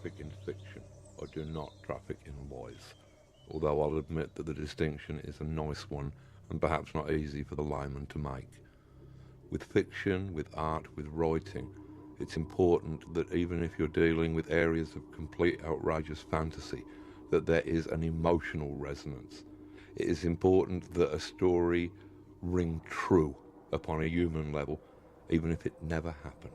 traffic in fiction. I do not traffic in lies. Although I'll admit that the distinction is a nice one and perhaps not easy for the layman to make. With fiction, with art, with writing, it's important that even if you're dealing with areas of complete outrageous fantasy, that there is an emotional resonance. It is important that a story ring true upon a human level, even if it never happened.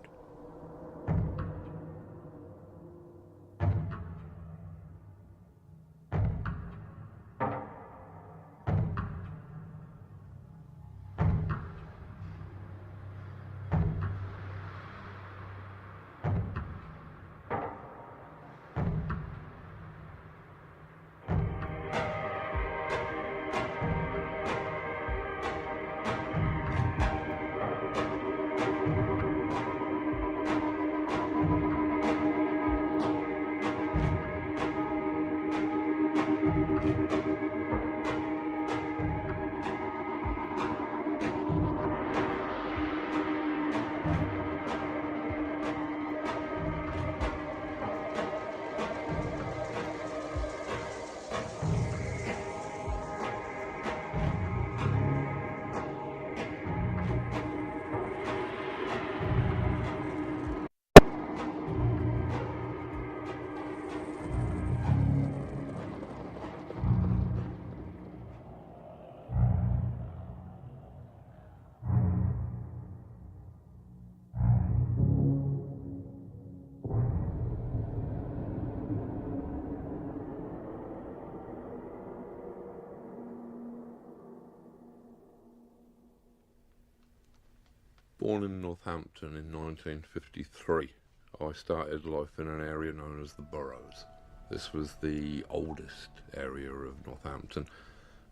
Born in Northampton in 1953, I started life in an area known as the Boroughs. This was the oldest area of Northampton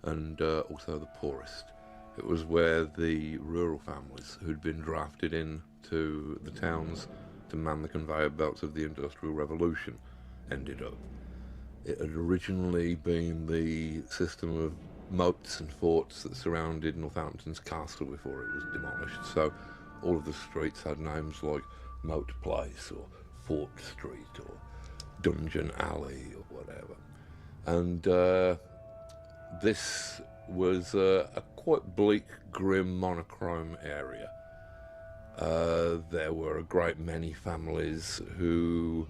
and also the poorest. It was where the rural families who'd been drafted into the towns to man the conveyor belts of the Industrial Revolution ended up. It had originally been the system of moats and forts that surrounded Northampton's castle before it was demolished, so all of the streets had names like Moat Place or Fort Street or Dungeon Alley or whatever. And this was a quite bleak, grim, monochrome area. There were a great many families who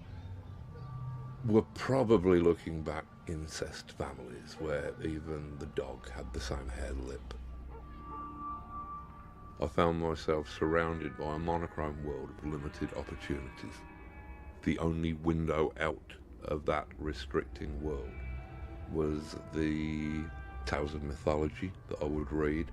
were probably, looking back, incest families where even the dog had the same hair lip. I found myself surrounded by a monochrome world of limited opportunities. The only window out of that restricting world was the tales of mythology that I would read,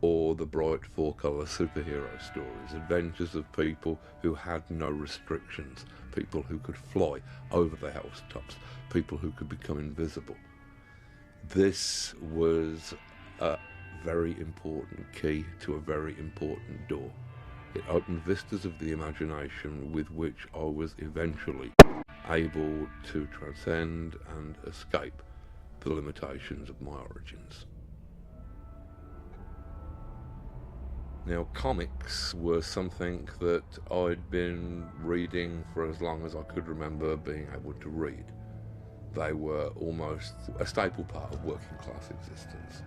or the bright four-colour superhero stories, adventures of people who had no restrictions, people who could fly over the housetops, people who could become invisible. This was a very important key to a very important door. It opened vistas of the imagination with which I was eventually able to transcend and escape the limitations of my origins. Now, comics were something that I'd been reading for as long as I could remember being able to read. They were almost a staple part of working class existence.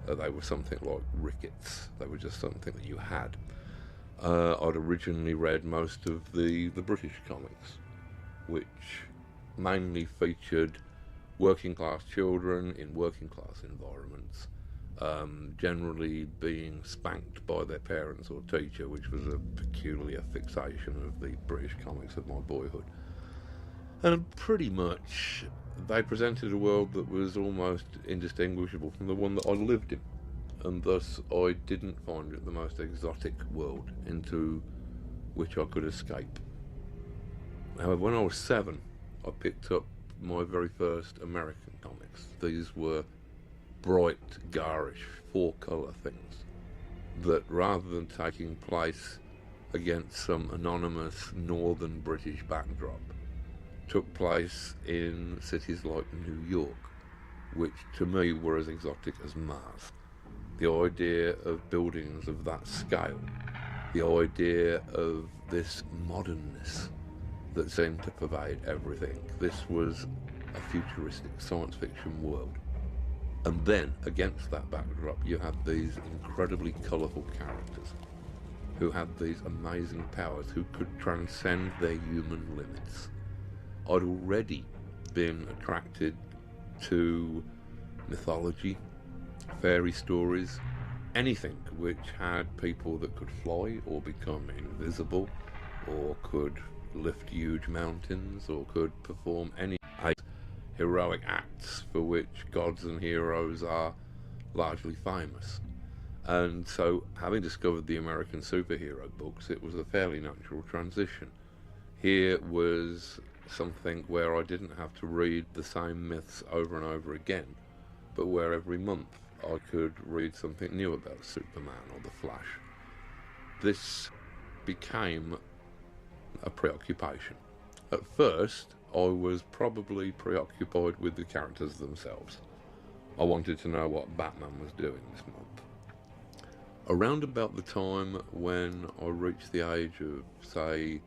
They were something like rickets. They were just something that you had. I'd originally read most of the British comics, which mainly featured working class children in working class environments, generally being spanked by their parents or teacher, which was a peculiar fixation of the British comics of my boyhood. And pretty much they presented a world that was almost indistinguishable from the one that I lived in, and thus I didn't find it the most exotic world into which I could escape. However, when I was 7, I picked up my very first American comics. These were bright, garish, four-colour things that, rather than taking place against some anonymous northern British backdrop, took place in cities like New York, which to me were as exotic as Mars. The idea of buildings of that scale, the idea of this modernness, that seemed to pervade everything. This was a futuristic science fiction world. And then, against that backdrop, you had these incredibly colourful characters who had these amazing powers, who could transcend their human limits. I'd already been attracted to mythology, fairy stories, anything which had people that could fly or become invisible, or could lift huge mountains, or could perform any heroic acts for which gods and heroes are largely famous. And so, having discovered the American superhero books, it was a fairly natural transition. Here was something where I didn't have to read the same myths over and over again, but where every month I could read something new about Superman or the Flash. This became a preoccupation. At first, I was probably preoccupied with the characters themselves. I wanted to know what Batman was doing this month. Around about the time when I reached the age of, say,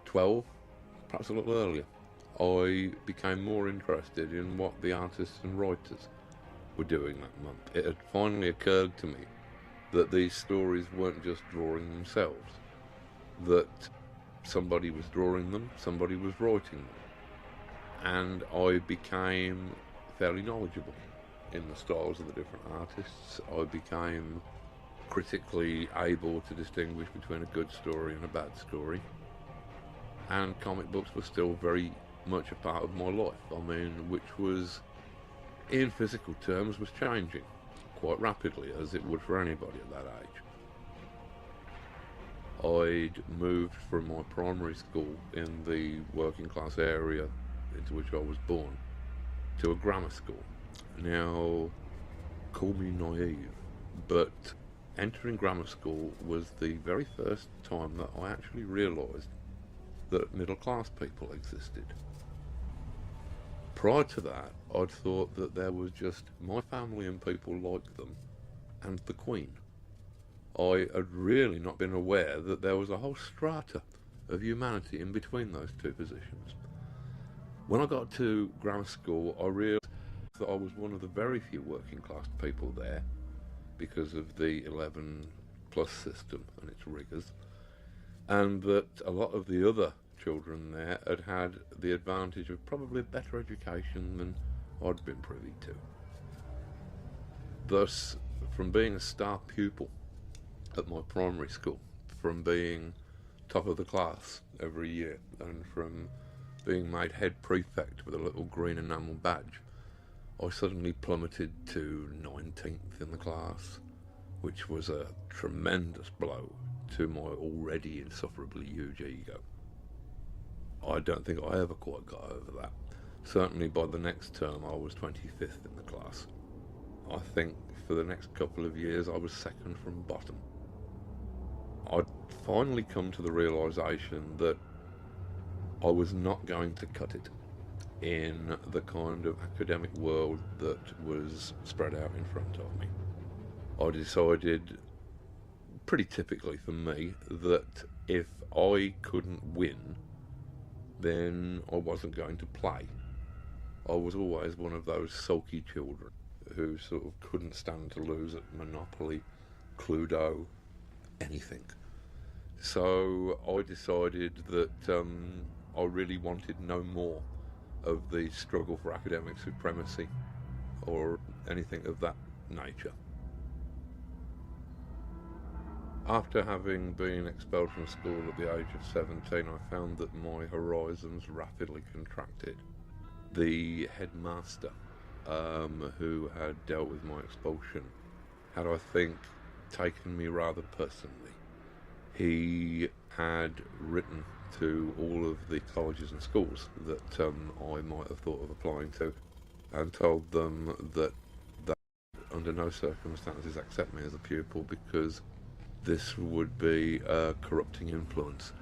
12, perhaps a little earlier, I became more interested in what the artists and writers were doing that month. It had finally occurred to me that these stories weren't just drawing themselves, that somebody was drawing them, somebody was writing them. And I became fairly knowledgeable in the styles of the different artists. I became critically able to distinguish between a good story and a bad story. And comic books were still very much a part of my life. I mean, which was, in physical terms, was changing quite rapidly, as it would for anybody at that age. I'd moved from my primary school in the working class area into which I was born to a grammar school. Now, call me naive, but entering grammar school was the very first time that I actually realised that middle class people existed. Prior to that, I'd thought that there was just my family and people like them and the Queen. I had really not been aware that there was a whole strata of humanity in between those two positions. When I got to grammar school, I realised that I was one of the very few working class people there because of the 11 plus system and its rigours, and that a lot of the other children there had had the advantage of probably a better education than I'd been privy to. Thus, from being a star pupil at my primary school, from being top of the class every year, and from being made head prefect with a little green enamel badge, I suddenly plummeted to 19th in the class, which was a tremendous blow to my already insufferably huge ego. I don't think I ever quite got over that. Certainly by the next term I was 25th in the class. I think for the next couple of years I was second from bottom. I'd finally come to the realisation that I was not going to cut it in the kind of academic world that was spread out in front of me. I decided, pretty typically for me, that if I couldn't win, then I wasn't going to play. I was always one of those sulky children who sort of couldn't stand to lose at Monopoly, Cluedo, anything. So I decided that I really wanted no more of the struggle for academic supremacy or anything of that nature. After having been expelled from school at the age of 17, I found that my horizons rapidly contracted. The headmaster, who had dealt with my expulsion, had, I think, taken me rather personally. He had written to all of the colleges and schools that I might have thought of applying to, and told them that they would under no circumstances accept me as a pupil because this would be a corrupting influence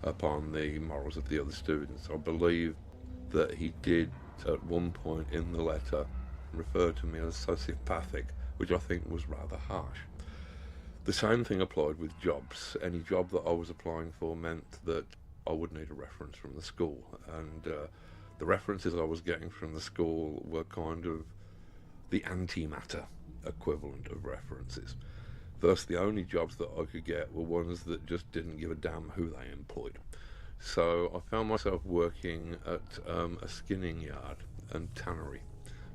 upon the morals of the other students. I believe that he did at one point in the letter refer to me as sociopathic, which I think was rather harsh. The same thing applied with jobs. Any job that I was applying for meant that I would need a reference from the school. And the references I was getting from the school were kind of the antimatter equivalent of references. Thus, the only jobs that I could get were ones that just didn't give a damn who they employed. So I found myself working at a skinning yard and tannery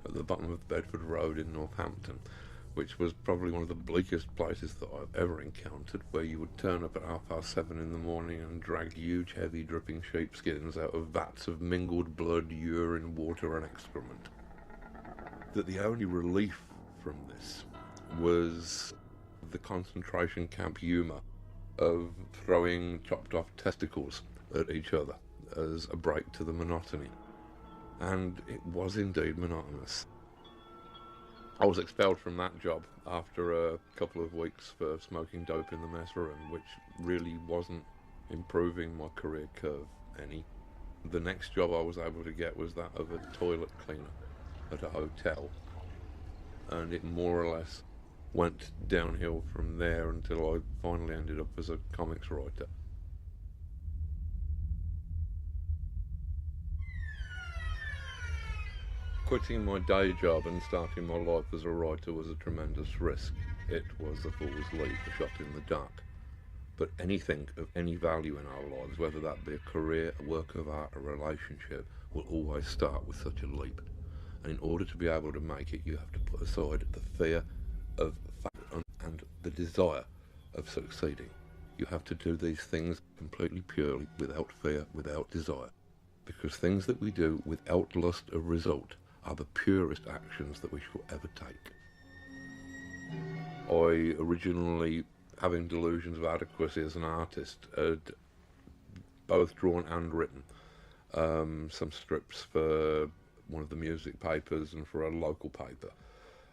at the bottom of Bedford Road in Northampton, which was probably one of the bleakest places that I've ever encountered, where you would turn up at 7:30 in the morning and drag huge, heavy, dripping sheepskins out of vats of mingled blood, urine, water and excrement. That the only relief from this was the concentration camp humour of throwing chopped off testicles at each other as a break to the monotony. And it was indeed monotonous. I was expelled from that job after a couple of weeks for smoking dope in the mess room, which really wasn't improving my career curve any. The next job I was able to get was that of a toilet cleaner at a hotel, and it more or less went downhill from there until I finally ended up as a comics writer. Quitting my day job and starting my life as a writer was a tremendous risk. It was a fool's leap, a shot in the dark. But anything of any value in our lives, whether that be a career, a work of art, a relationship, will always start with such a leap. And in order to be able to make it, you have to put aside the fear of failure and the desire of succeeding. You have to do these things completely purely, without fear, without desire. Because things that we do without lust of result are the purest actions that we shall ever take. I originally, having delusions of adequacy as an artist, had both drawn and written some strips for one of the music papers and for a local paper.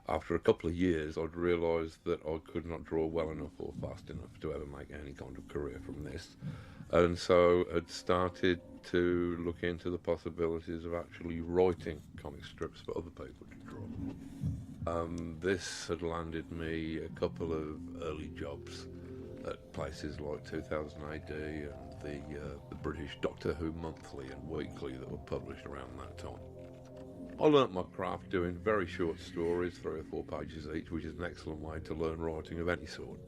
After a couple of years, I'd realised that I could not draw well enough or fast enough to ever make any kind of career from this. And so I'd started to look into the possibilities of actually writing comic strips for other people to draw. This had landed me a couple of early jobs at places like 2000 AD and the British Doctor Who monthly and weekly that were published around that time. I learnt my craft doing very short stories, 3 or 4 pages each, which is an excellent way to learn writing of any sort.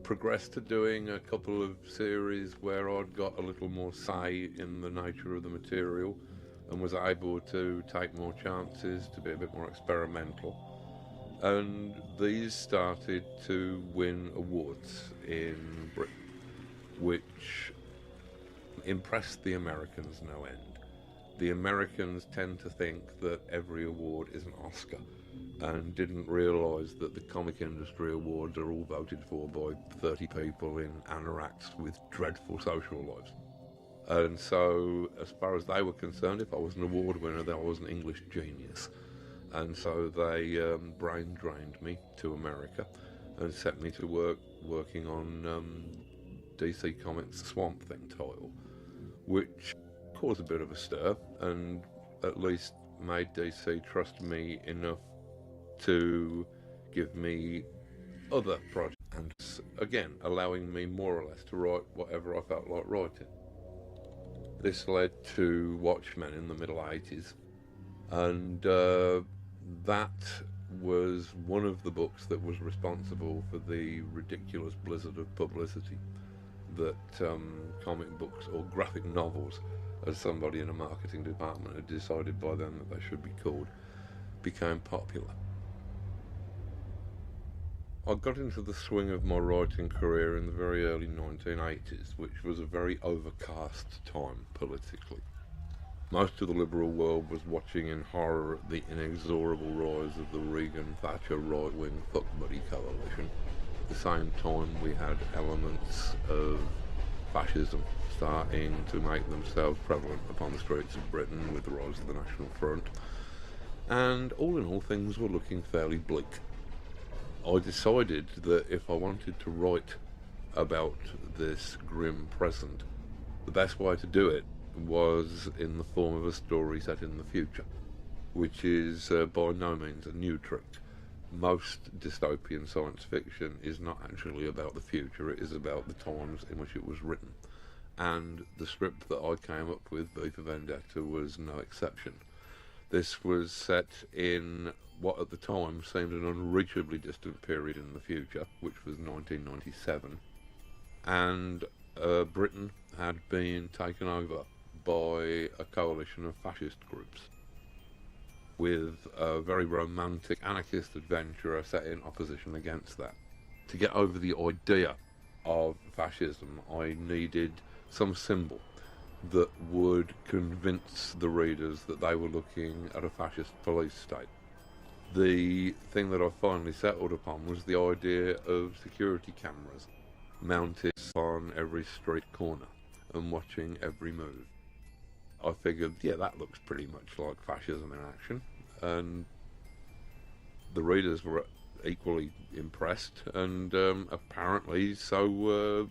Progressed to doing a couple of series where I'd got a little more say in the nature of the material and was able to take more chances, to be a bit more experimental. And these started to win awards in Britain, which impressed the Americans no end. The Americans tend to think that every award is an Oscar and didn't realise that the comic industry awards are all voted for by 30 people in anoraks with dreadful social lives. And so, as far as they were concerned, if I was an award winner, then I was an English genius. And so they brain drained me to America and set me to working on DC Comics' Swamp Thing title, which caused a bit of a stir and at least made DC trust me enough to give me other projects, and again allowing me more or less to write whatever I felt like writing. This led to Watchmen in the middle 80s, and that was one of the books that was responsible for the ridiculous blizzard of publicity that comic books, or graphic novels as somebody in a marketing department had decided by then that they should be called, became popular. I got into the swing of my writing career in the very early 1980s, which was a very overcast time politically. Most of the liberal world was watching in horror at the inexorable rise of the Reagan-Thatcher right-wing fuck-buddy coalition. At the same time, we had elements of fascism starting to make themselves prevalent upon the streets of Britain with the rise of the National Front. And all in all, things were looking fairly bleak. I decided that if I wanted to write about this grim present, the best way to do it was in the form of a story set in the future, which is by no means a new trick. Most dystopian science fiction is not actually about the future, it is about the times in which it was written. and the script that I came up with, V for Vendetta, was no exception. This was set in what at the time seemed an unreachably distant period in the future, which was 1997, and Britain had been taken over by a coalition of fascist groups, with a very romantic anarchist adventurer set in opposition against that. To get over the idea of fascism, I needed some symbol that would convince the readers that they were looking at a fascist police state. The thing that I finally settled upon was the idea of security cameras mounted on every street corner and watching every move. I figured, yeah, that looks pretty much like fascism in action, and the readers were equally impressed, and apparently so were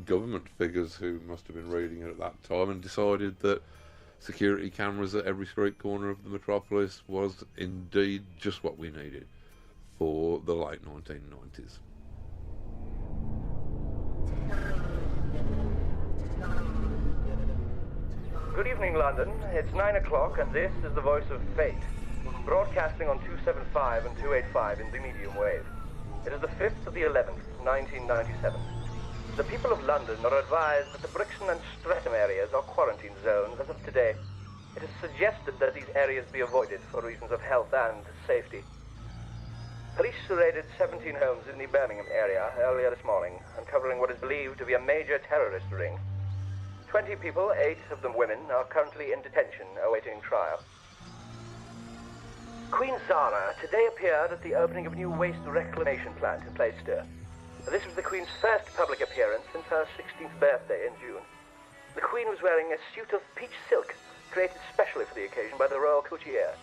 government figures who must have been reading it at that time, and decided that security cameras at every street corner of the metropolis was indeed just what we needed for the late 1990s. Good evening, London. It's 9 o'clock, and this is the Voice of Fate, broadcasting on 275 and 285 in the medium wave. It is the 5th of the 11th, 1997. The people of London are advised that the Brixton and Streatham areas are quarantine zones as of today. It is suggested that these areas be avoided for reasons of health and safety. Police raided 17 homes in the Birmingham area earlier this morning, uncovering what is believed to be a major terrorist ring. 20 people, 8 of them women, are currently in detention awaiting trial. Queen Zara today appeared at the opening of a new waste reclamation plant in Plaistow. This was the Queen's first public appearance since her 16th birthday in June. The Queen was wearing a suit of peach silk, created specially for the occasion by the Royal Couturier.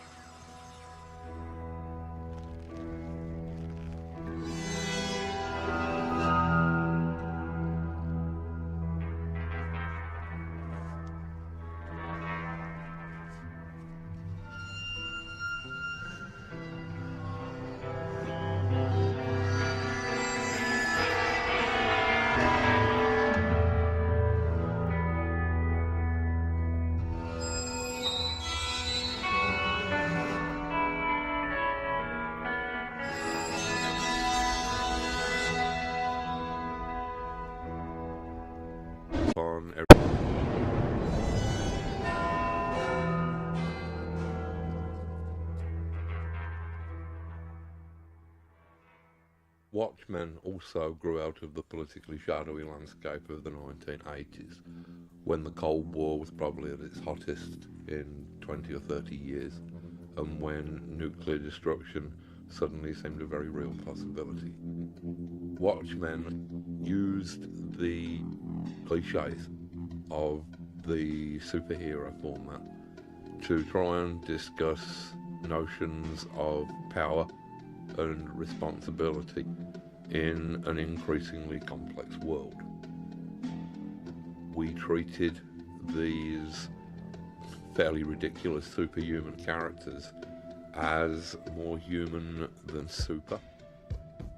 Watchmen also grew out of the politically shadowy landscape of the 1980s, when the Cold War was probably at its hottest in 20 or 30 years, and when nuclear destruction suddenly seemed a very real possibility. Watchmen used the cliches of the superhero format to try and discuss notions of power and responsibility in an increasingly complex world. We treated these fairly ridiculous superhuman characters as more human than super.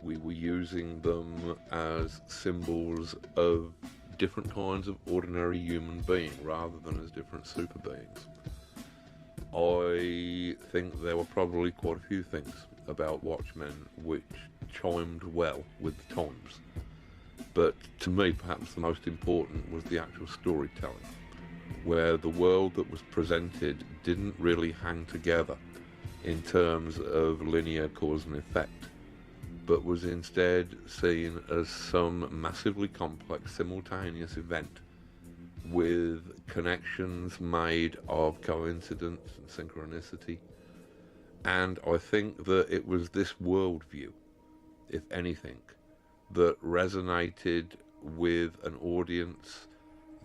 We were using them as symbols of different kinds of ordinary human being rather than as different super beings. I think there were probably quite a few things about Watchmen which chimed well with the times, but to me perhaps the most important was the actual storytelling, where the world that was presented didn't really hang together in terms of linear cause and effect, but was instead seen as some massively complex simultaneous event with connections made of coincidence and synchronicity. And I think that it was this worldview, if anything, that resonated with an audience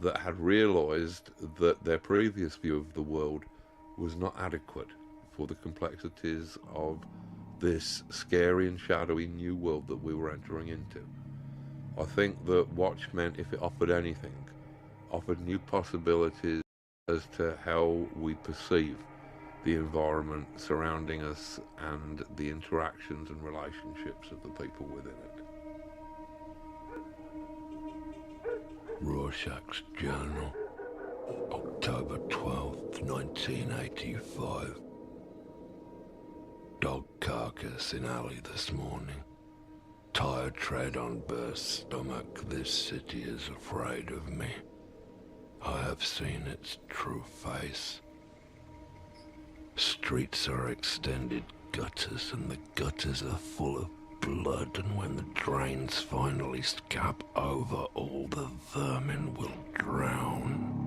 that had realised that their previous view of the world was not adequate for the complexities of this scary and shadowy new world that we were entering into. I think that Watchmen, if it offered anything, offered new possibilities as to how we perceive the environment surrounding us and the interactions and relationships of the people within it. Rorschach's Journal, October 12th, 1985. Dog carcass in alley this morning. Tired tread on burst stomach, this city is afraid of me. I have seen its true face. Streets are extended gutters, and the gutters are full of blood, and when the drains finally scab over, all the vermin will drown.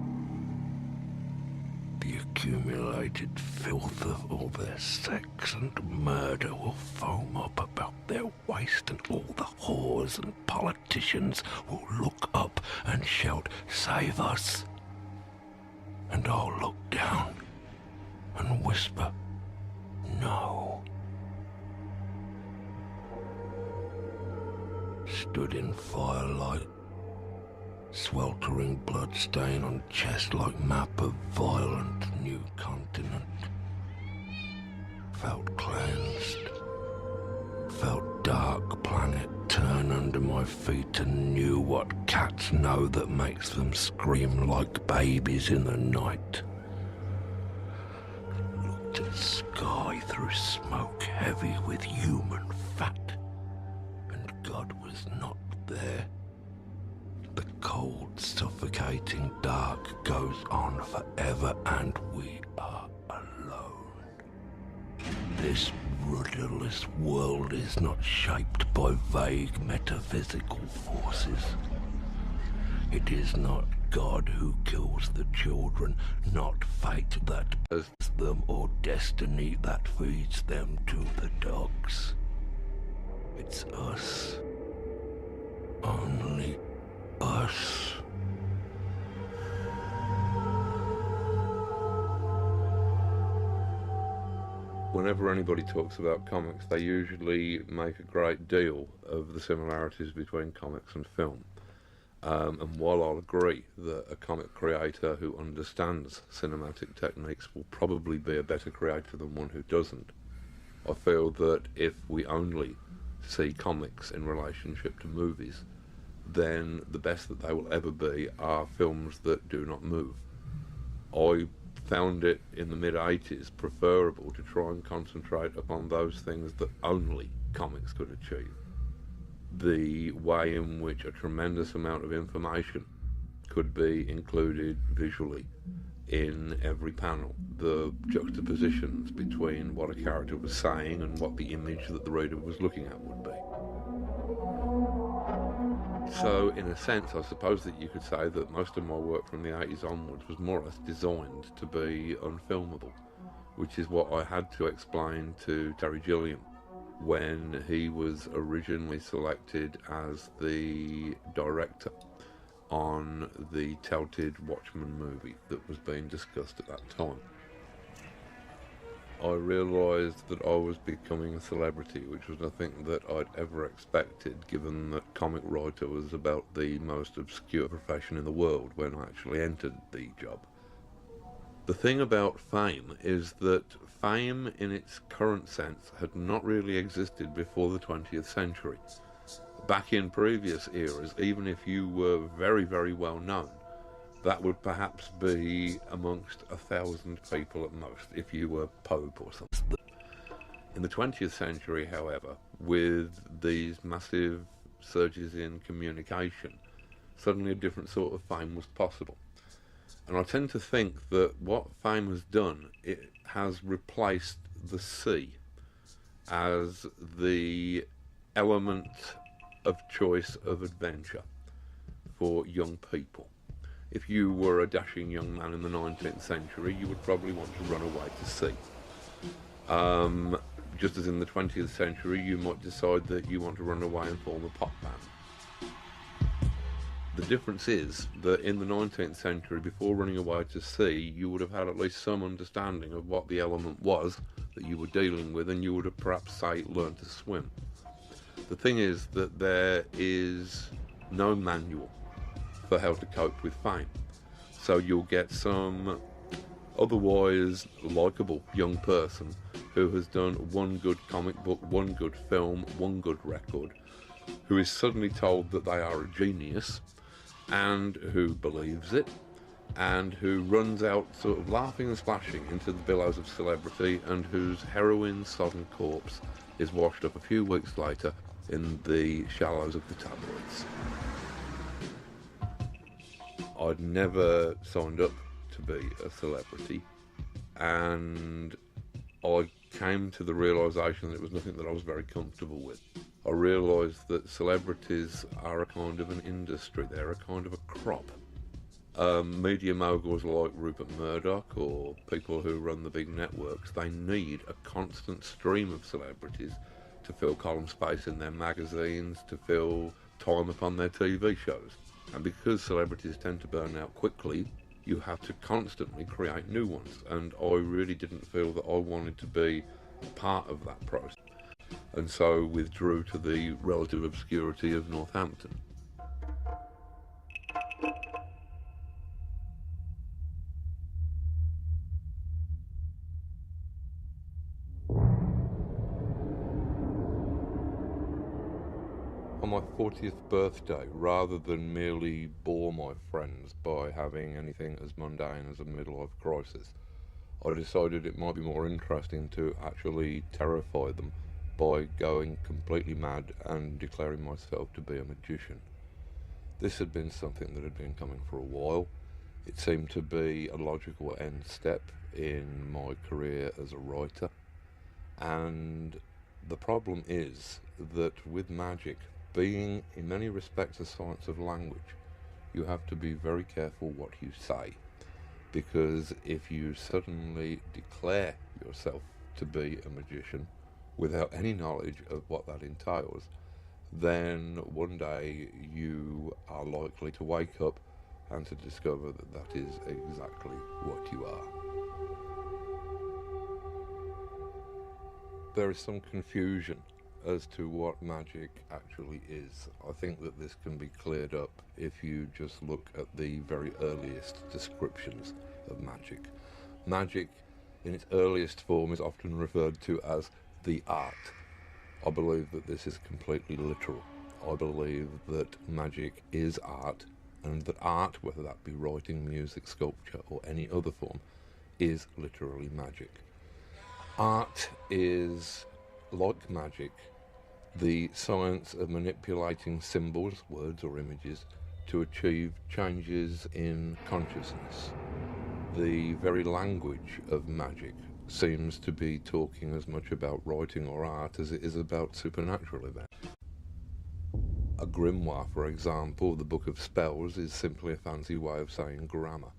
The accumulated filth of all their sex and murder will foam up about their waist, and all the whores and politicians will look up and shout, "Save us!" And I'll look down and whisper, "No." Stood in firelight, sweltering blood stain on chest like map of violent new continent. Felt cleansed, felt dark planet turn under my feet, and knew what cats know that makes them scream like babies in the night. Looked at sky through smoke heavy with human fat, and God was not there. The cold, suffocating dark goes on forever, and we are alone. This rudderless world is not shaped by vague metaphysical forces. It is not God who kills the children, not fate that births them, or destiny that feeds them to the dogs. It's us. Only us. Whenever anybody talks about comics, they usually make a great deal of the similarities between comics and film. And while I'll agree that a comic creator who understands cinematic techniques will probably be a better creator than one who doesn't, I feel that if we only see comics in relationship to movies, then the best that they will ever be are films that do not move. I found it in the mid-80s preferable to try and concentrate upon those things that only comics could achieve. The way in which a tremendous amount of information could be included visually in every panel, the juxtapositions between what a character was saying and what the image that the reader was looking at would be. So, in a sense, I suppose that you could say that most of my work from the 80s onwards was more or less designed to be unfilmable, which is what I had to explain to Terry Gilliam when he was originally selected as the director on the touted Watchmen movie that was being discussed at that time. I realised that I was becoming a celebrity, which was nothing that I'd ever expected, given that comic writer was about the most obscure profession in the world when I actually entered the job. The thing about fame is that fame in its current sense had not really existed before the 20th century. Back in previous eras, even if you were very, very well known, that would perhaps be amongst 1,000 people at most, if you were Pope or something. In the 20th century, however, with these massive surges in communication, suddenly a different sort of fame was possible. And I tend to think that what fame has done, it has replaced the sea as the element of choice of adventure for young people. If you were a dashing young man in the 19th century, you would probably want to run away to sea. Just as in the 20th century, you might decide that you want to run away and form a pop band. The difference is that in the 19th century, before running away to sea, you would have had at least some understanding of what the element was that you were dealing with, and you would have perhaps, say, learned to swim. The thing is that there is no manual for how to cope with fame. So you'll get some otherwise likeable young person who has done one good comic book, one good film, one good record, who is suddenly told that they are a genius, and who believes it, and who runs out sort of laughing and splashing into the billows of celebrity, and whose heroin-sodden corpse is washed up a few weeks later in the shallows of the tabloids. I'd never signed up to be a celebrity, and I came to the realisation that it was nothing that I was very comfortable with. I realised that celebrities are a kind of an industry, they're a kind of a crop. Media moguls like Rupert Murdoch or people who run the big networks, they need a constant stream of celebrities to fill column space in their magazines, to fill time upon their TV shows. And because celebrities tend to burn out quickly, you have to constantly create new ones. And I really didn't feel that I wanted to be part of that process. And so withdrew to the relative obscurity of Northampton. On my 40th birthday, rather than merely bore my friends by having anything as mundane as a midlife crisis, I decided it might be more interesting to actually terrify them by going completely mad and declaring myself to be a magician. This had been something that had been coming for a while. It seemed to be a logical end step in my career as a writer. And the problem is that with magic, being in many respects a science of language, you have to be very careful what you say, because if you suddenly declare yourself to be a magician without any knowledge of what that entails, then one day you are likely to wake up and to discover that that is exactly what you are. There is some confusion as to what magic actually is. I think that this can be cleared up if you just look at the very earliest descriptions of magic. Magic, in its earliest form, is often referred to as the art. I believe that this is completely literal. I believe that magic is art, and that art, whether that be writing, music, sculpture, or any other form, is literally magic. Art is, like magic, the science of manipulating symbols, words or images, to achieve changes in consciousness. The very language of magic seems to be talking as much about writing or art as it is about supernatural events. A grimoire, for example, the Book of Spells, is simply a fancy way of saying grammar.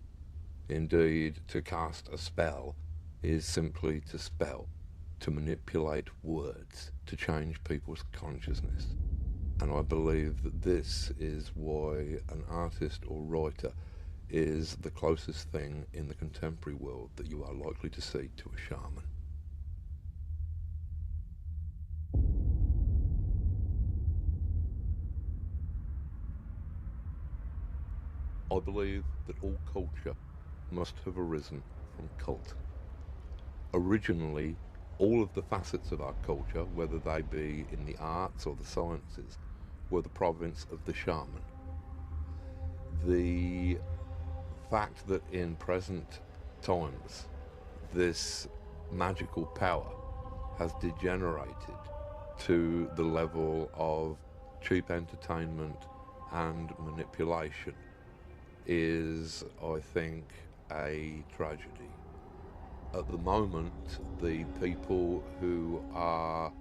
Indeed, to cast a spell is simply to spell, to manipulate words, to change people's consciousness. And I believe that this is why an artist or writer is the closest thing in the contemporary world that you are likely to see to a shaman. I believe that all culture must have arisen from cult. Originally, all of the facets of our culture, whether they be in the arts or the sciences, were the province of the shaman. The fact that in present times this magical power has degenerated to the level of cheap entertainment and manipulation is, I think, a tragedy. At the moment, the people who are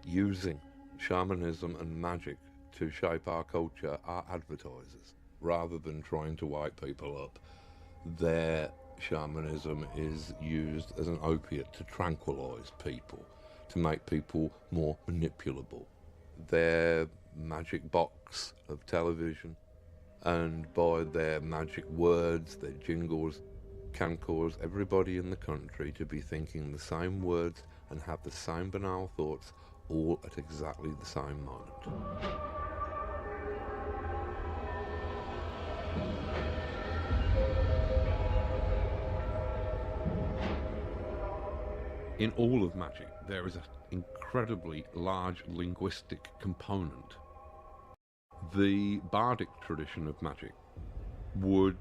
using shamanism and magic to shape our culture are advertisers. Rather than trying to wake people up, their shamanism is used as an opiate to tranquilize people, to make people more manipulable. Their magic box of television, and by their magic words, their jingles, can cause everybody in the country to be thinking the same words and have the same banal thoughts all at exactly the same moment. In all of magic, there is an incredibly large linguistic component. The bardic tradition of magic would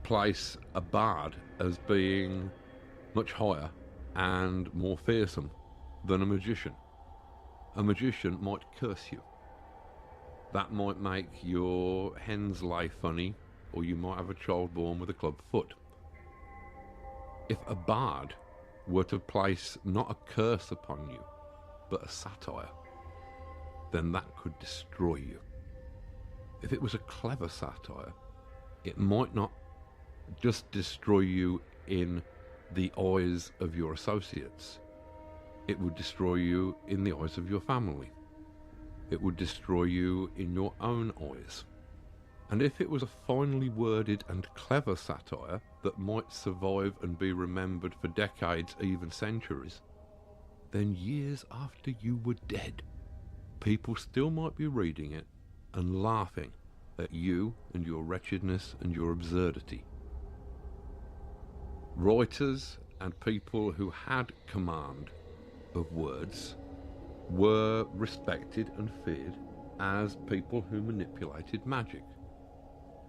place a bard as being much higher and more fearsome than a magician. A magician might curse you. That might make your hens lay funny, or you might have a child born with a club foot. If a bard were to place not a curse upon you, but a satire, then that could destroy you. If it was a clever satire, it might not just destroy you in the eyes of your associates. It would destroy you in the eyes of your family. It would destroy you in your own eyes. And if it was a finely worded and clever satire that might survive and be remembered for decades, even centuries, then years after you were dead, people still might be reading it and laughing at you and your wretchedness and your absurdity. Writers and people who had command of words were respected and feared as people who manipulated magic.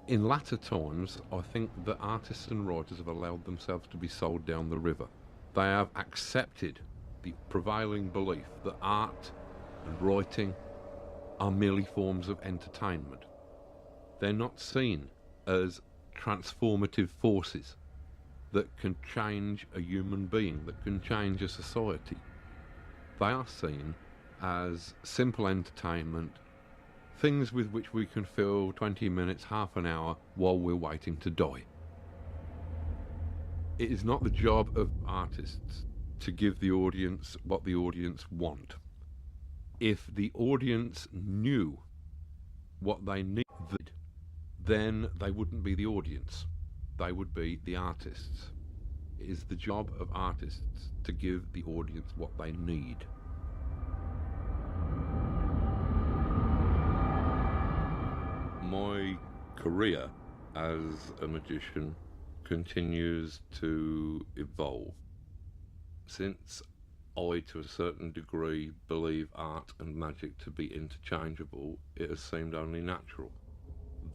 In latter times, I think that artists and writers have allowed themselves to be sold down the river. They have accepted the prevailing belief that art and writing are merely forms of entertainment. They're not seen as transformative forces that can change a human being, that can change a society. They are seen as simple entertainment, things with which we can fill 20 minutes, half an hour while we're waiting to die. It is not the job of artists to give the audience what the audience want. If the audience knew what they needed, then they wouldn't be the audience. They would be the artists. It is the job of artists to give the audience what they need. My career as a magician continues to evolve. Since I, to a certain degree, believe art and magic to be interchangeable, it has seemed only natural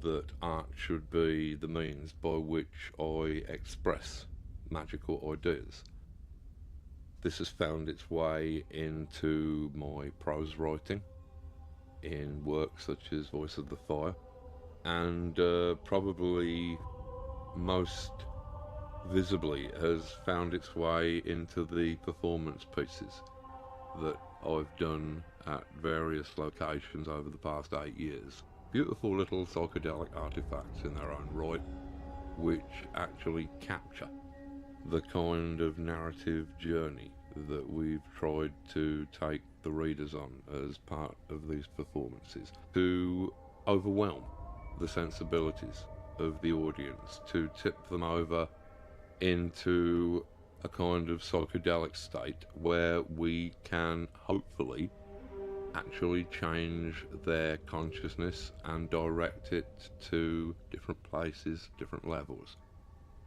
that art should be the means by which I express magical ideas. This has found its way into my prose writing, in works such as Voice of the Fire, and probably most visibly has found its way into the performance pieces that I've done at various locations over the past 8 years. Beautiful little psychedelic artifacts in their own right, which actually capture the kind of narrative journey that we've tried to take the readers on as part of these performances, to overwhelm the sensibilities of the audience, to tip them over into a kind of psychedelic state where we can hopefully actually change their consciousness and direct it to different places, different levels,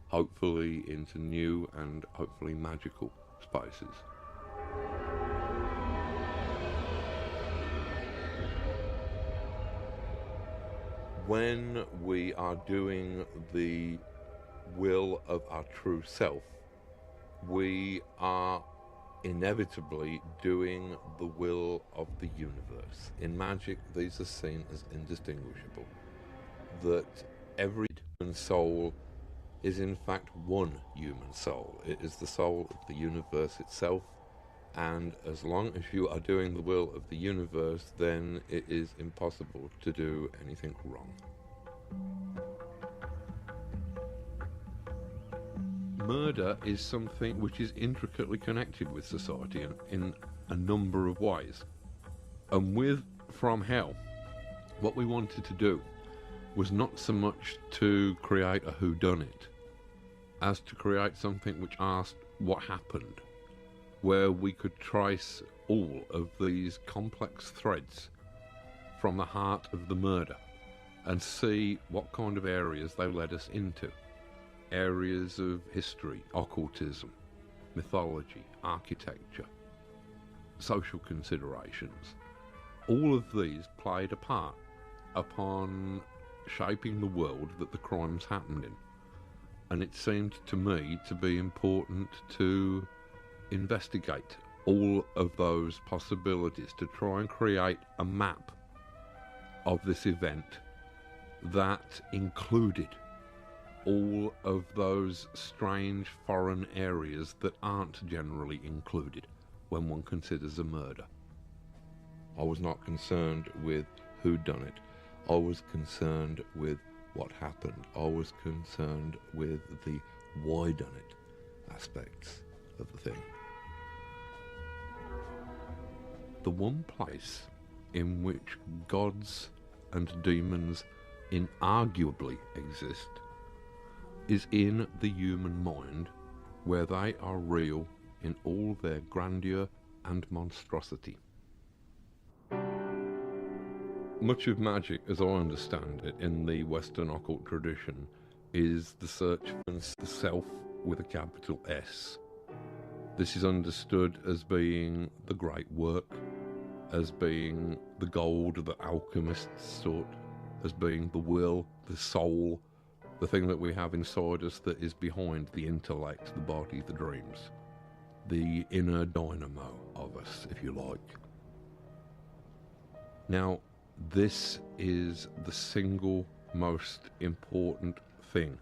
hopefully into new and hopefully magical spaces. When we are doing the will of our true self, we are inevitably doing the will of the universe. In magic, these are seen as indistinguishable. That every human soul is in fact one human soul. It is the soul of the universe itself, and as long as you are doing the will of the universe, then it is impossible to do anything wrong. Murder is something which is intricately connected with society in a number of ways. And with From Hell, what we wanted to do was not so much to create a whodunit as to create something which asked what happened, where we could trace all of these complex threads from the heart of the murder and see what kind of areas they led us into. Areas of history, occultism, mythology, architecture, social considerations. All of these played a part upon shaping the world that the crimes happened in. And it seemed to me to be important to investigate all of those possibilities, to try and create a map of this event that included all of those strange foreign areas that aren't generally included when one considers a murder. I was not concerned with who done it. I was concerned with what happened. I was concerned with the why done it aspects of the thing. The one place in which gods and demons inarguably exist is in the human mind, where they are real in all their grandeur and monstrosity. Much of magic, as I understand it, in the Western occult tradition, is the search for the self with a capital S. This is understood as being the great work, as being the gold that alchemists sought, as being the will, the soul, the thing that we have inside us that is behind the intellect, the body, the dreams, the inner dynamo of us, if you like. Now, this is the single most important thing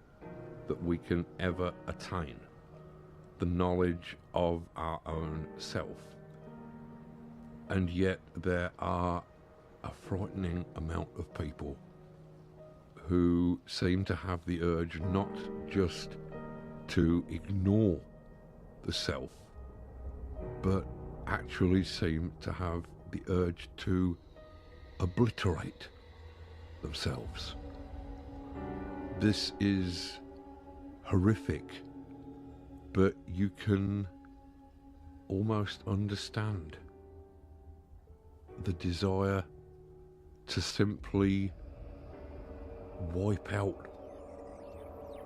that we can ever attain, the knowledge of our own self. And yet there are a frightening amount of people who seem to have the urge not just to ignore the self, but actually seem to have the urge to obliterate themselves. This is horrific, but you can almost understand the desire to simply wipe out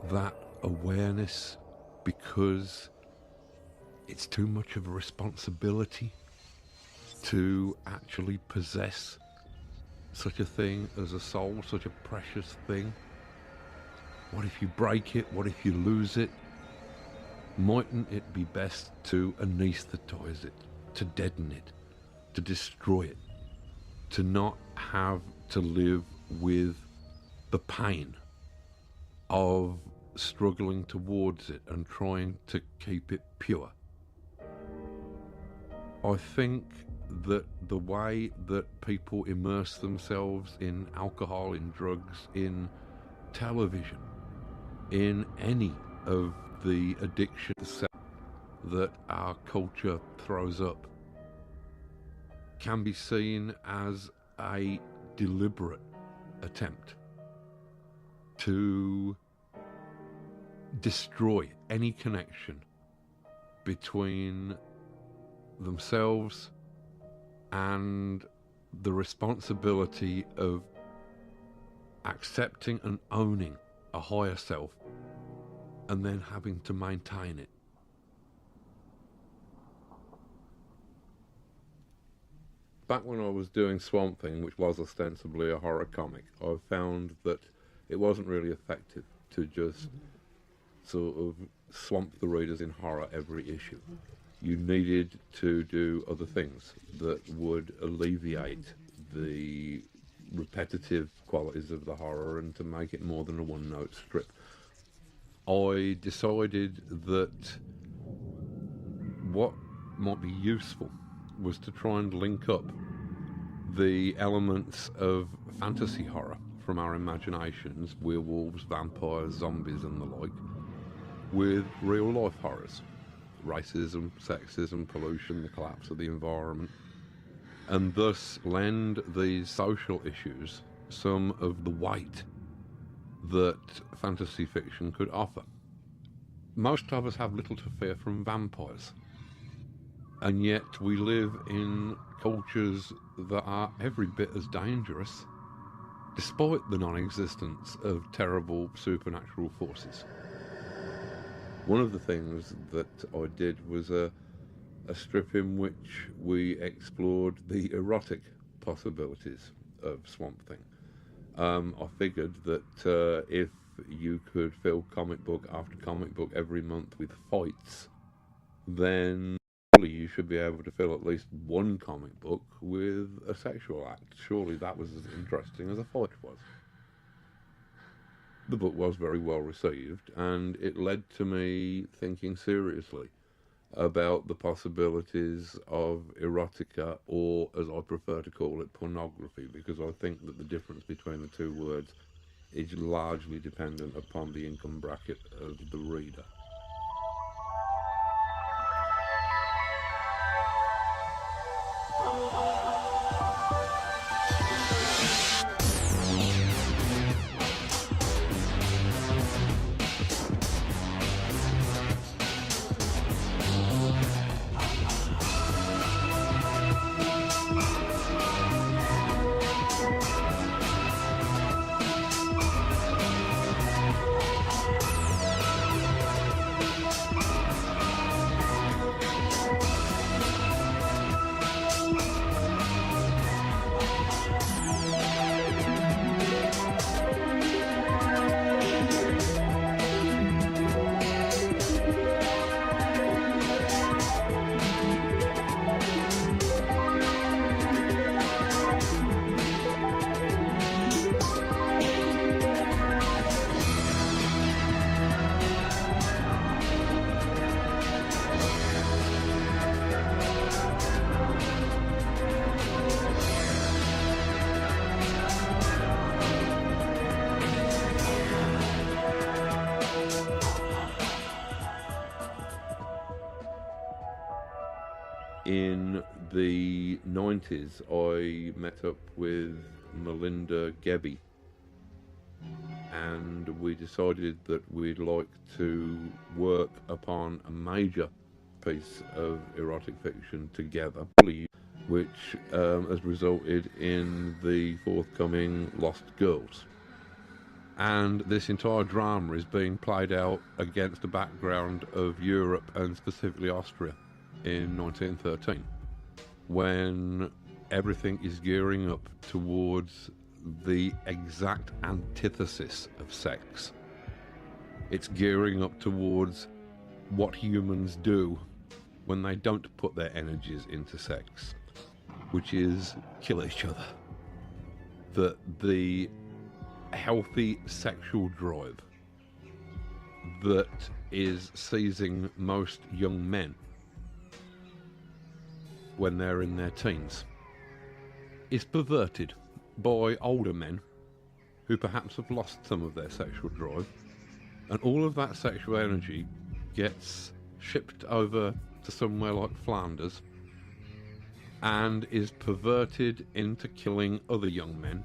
that awareness because it's too much of a responsibility to actually possess such a thing as a soul, such a precious thing. What if you break it? What if you lose it? Mightn't it be best to anesthetize it, to deaden it, to destroy it, to not have to live with the pain of struggling towards it and trying to keep it pure? I think that the way that people immerse themselves in alcohol, in drugs, in television, in any of the addictions that our culture throws up, can be seen as a deliberate attempt to destroy any connection between themselves and the responsibility of accepting and owning a higher self and then having to maintain it. Back when I was doing Swamp Thing, which was ostensibly a horror comic, I found that it wasn't really effective to just sort of swamp the readers in horror every issue. You needed to do other things that would alleviate the repetitive qualities of the horror and to make it more than a one-note strip. I decided that what might be useful was to try and link up the elements of fantasy horror from our imaginations, werewolves, vampires, zombies and the like, with real-life horrors. Racism, sexism, pollution, the collapse of the environment, and thus lend these social issues some of the weight that fantasy fiction could offer. Most of us have little to fear from vampires, and yet we live in cultures that are every bit as dangerous, despite the non-existence of terrible supernatural forces. One of the things that I did was a strip in which we explored the erotic possibilities of Swamp Thing. I figured that if you could fill comic book after comic book every month with fights, then surely you should be able to fill at least one comic book with a sexual act. Surely that was as interesting as a fight was. The book was very well received, and it led to me thinking seriously about the possibilities of erotica, or as I prefer to call it, pornography, because I think that the difference between the two words is largely dependent upon the income bracket of the reader. In the 90s, I met up with Melinda Gebbie, and we decided that we'd like to work upon a major piece of erotic fiction together, which has resulted in the forthcoming Lost Girls. And this entire drama is being played out against a background of Europe, and specifically Austria, in 1913, when everything is gearing up towards the exact antithesis of sex. It's gearing up towards what humans do when they don't put their energies into sex, which is kill each other. The healthy sexual drive that is seizing most young men when they're in their teens is perverted by older men who perhaps have lost some of their sexual drive, and all of that sexual energy gets shipped over to somewhere like Flanders and is perverted into killing other young men.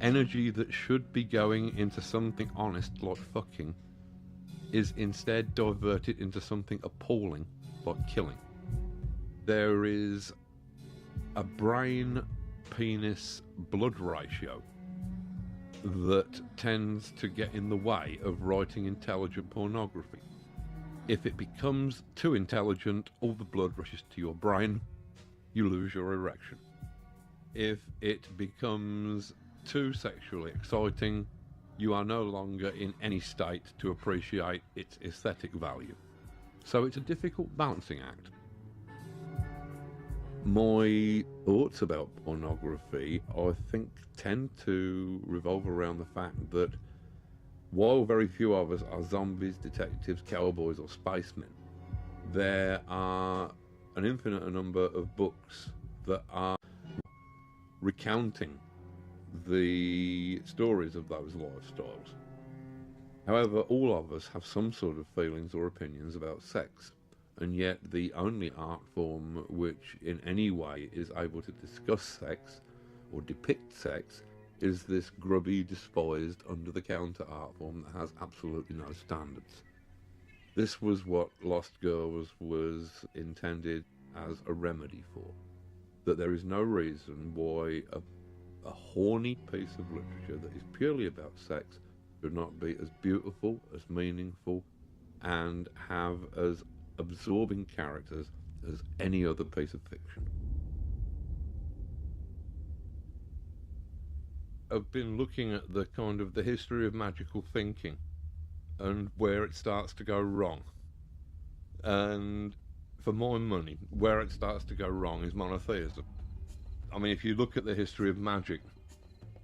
Energy that should be going into something honest like fucking is instead diverted into something appalling like killing. There is a brain-penis-blood ratio that tends to get in the way of writing intelligent pornography. If it becomes too intelligent, all the blood rushes to your brain, you lose your erection. If it becomes too sexually exciting, you are no longer in any state to appreciate its aesthetic value. So it's a difficult balancing act. My thoughts about pornography, I think, tend to revolve around the fact that while very few of us are zombies, detectives, cowboys or spacemen, there are an infinite number of books that are recounting the stories of those lifestyles. However, all of us have some sort of feelings or opinions about sex. And yet the only art form which in any way is able to discuss sex or depict sex is this grubby, despised, under-the-counter art form that has absolutely no standards. This was what Lost Girls was intended as a remedy for. That there is no reason why a horny piece of literature that is purely about sex should not be as beautiful, as meaningful, and have as absorbing characters as any other piece of fiction. have been looking at the kind of the history of magical thinking and where it starts to go wrong. And for my money, where it starts to go wrong is monotheism. I mean, if you look at the history of magic,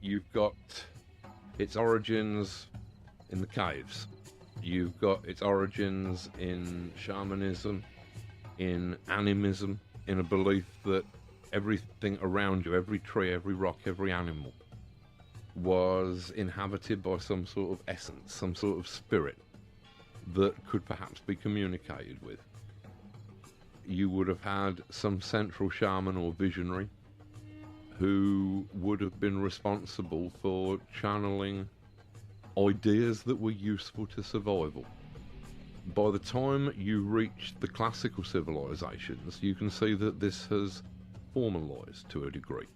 you've got its origins in the caves. You've got its origins in shamanism, in animism, in a belief that everything around you, every tree, every rock, every animal, was inhabited by some sort of essence, some sort of spirit that could perhaps be communicated with. You would have had some central shaman or visionary who would have been responsible for channeling ideas that were useful to survival. By the time you reach the classical civilizations, you can see that this has formalized to a degree.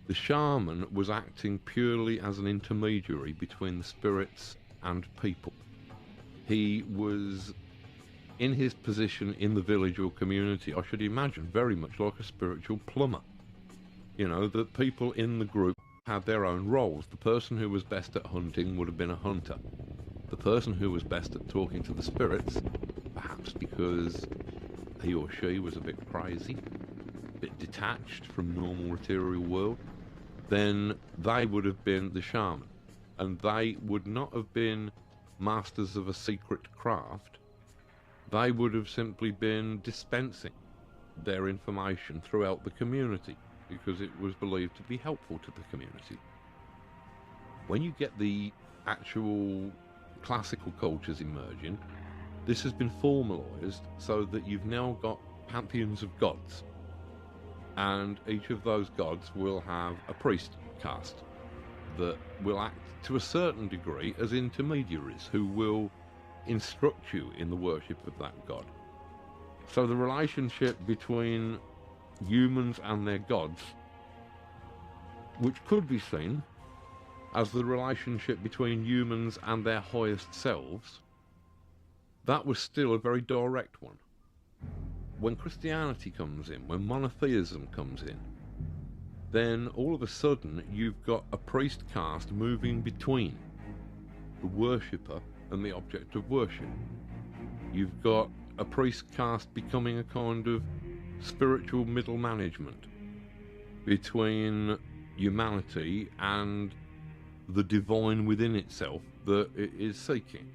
The shaman was acting purely as an intermediary between the spirits and people. He was in his position in the village or community, I should imagine, very much like a spiritual plumber. You know, the people in the group had their own roles. The person who was best at hunting would have been a hunter. The person who was best at talking to the spirits, perhaps because he or she was a bit crazy, a bit detached from normal material world, then they would have been the shaman. And they would not have been masters of a secret craft. They would have simply been dispensing their information throughout the community because it was believed to be helpful to the community. When you get the actual classical cultures emerging, this has been formalized so that you've now got pantheons of gods, and each of those gods will have a priest caste that will act to a certain degree as intermediaries who will instruct you in the worship of that god. So the relationship between humans and their gods, which could be seen as the relationship between humans and their highest selves, that was still a very direct one. When Christianity comes in, when monotheism comes in, then all of a sudden you've got a priest caste moving between the worshipper and the object of worship. You've got a priest caste becoming a kind of spiritual middle management between humanity and the divine within itself that it is seeking.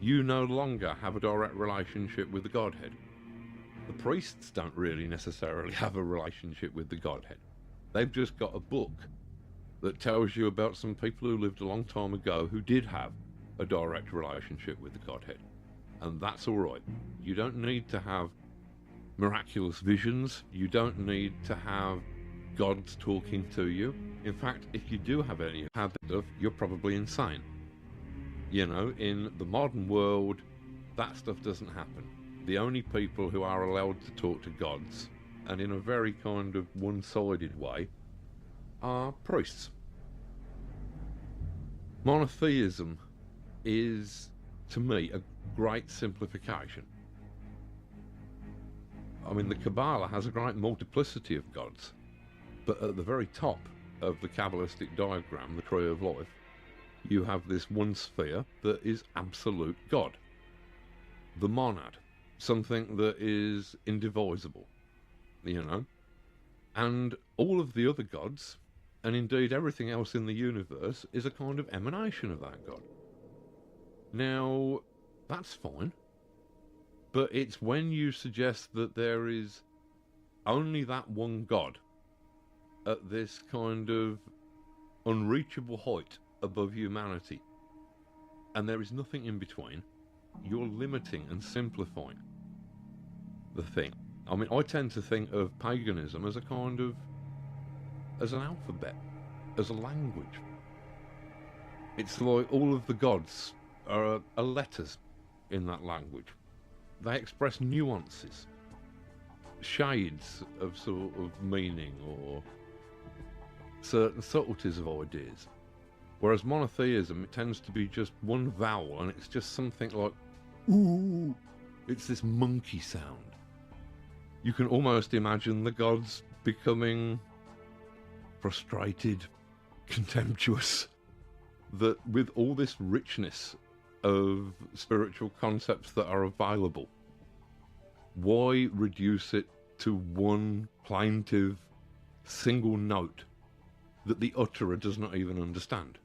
You no longer have a direct relationship with the Godhead. The priests don't really necessarily have a relationship with the Godhead. They've just got a book that tells you about some people who lived a long time ago who did have a direct relationship with the Godhead. And that's all right. You don't need to have miraculous visions. You don't need to have gods talking to you. In fact, if you do have any of that stuff, you're probably insane. You know, in the modern world, that stuff doesn't happen. The only people who are allowed to talk to gods, and in a very kind of one-sided way, are priests. Monotheism is, to me, a great simplification. I mean, the Kabbalah has a great multiplicity of gods, but at the very top of the Kabbalistic diagram, the tree of life, you have this one sphere that is absolute God. The monad, something that is indivisible, you know. And all of the other gods, and indeed everything else in the universe, is a kind of emanation of that God. Now, that's fine, but it's when you suggest that there is only that one God at this kind of unreachable height above humanity, and there is nothing in between, you're limiting and simplifying the thing. I mean, I tend to think of paganism as a kind of, as an alphabet, as a language. It's like all of the gods are letters in that language. They express nuances, shades of sort of meaning or certain subtleties of ideas. Whereas monotheism, it tends to be just one vowel, and it's just something like, ooh, it's this monkey sound. You can almost imagine the gods becoming frustrated, contemptuous that with all this richness of spiritual concepts that are available, why reduce it to one plaintive single note that the utterer does not even understand?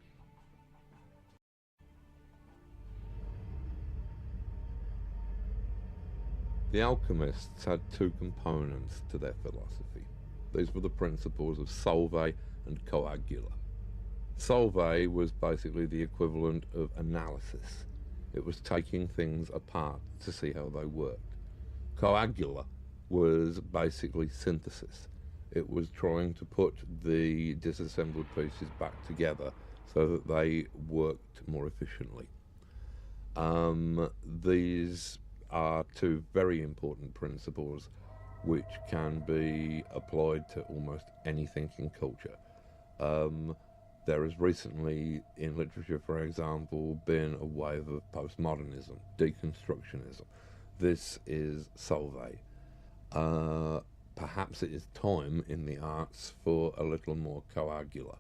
The alchemists had two components to their philosophy. These were the principles of solve and coagula. Solve was basically the equivalent of analysis. It was taking things apart to see how they worked. Coagula was basically synthesis. It was trying to put the disassembled pieces back together so that they worked more efficiently. These are two very important principles which can be applied to almost anything in culture. There has recently, in literature for example, been a wave of postmodernism, deconstructionism. This is solve. Perhaps it is time in the arts for a little more coagula.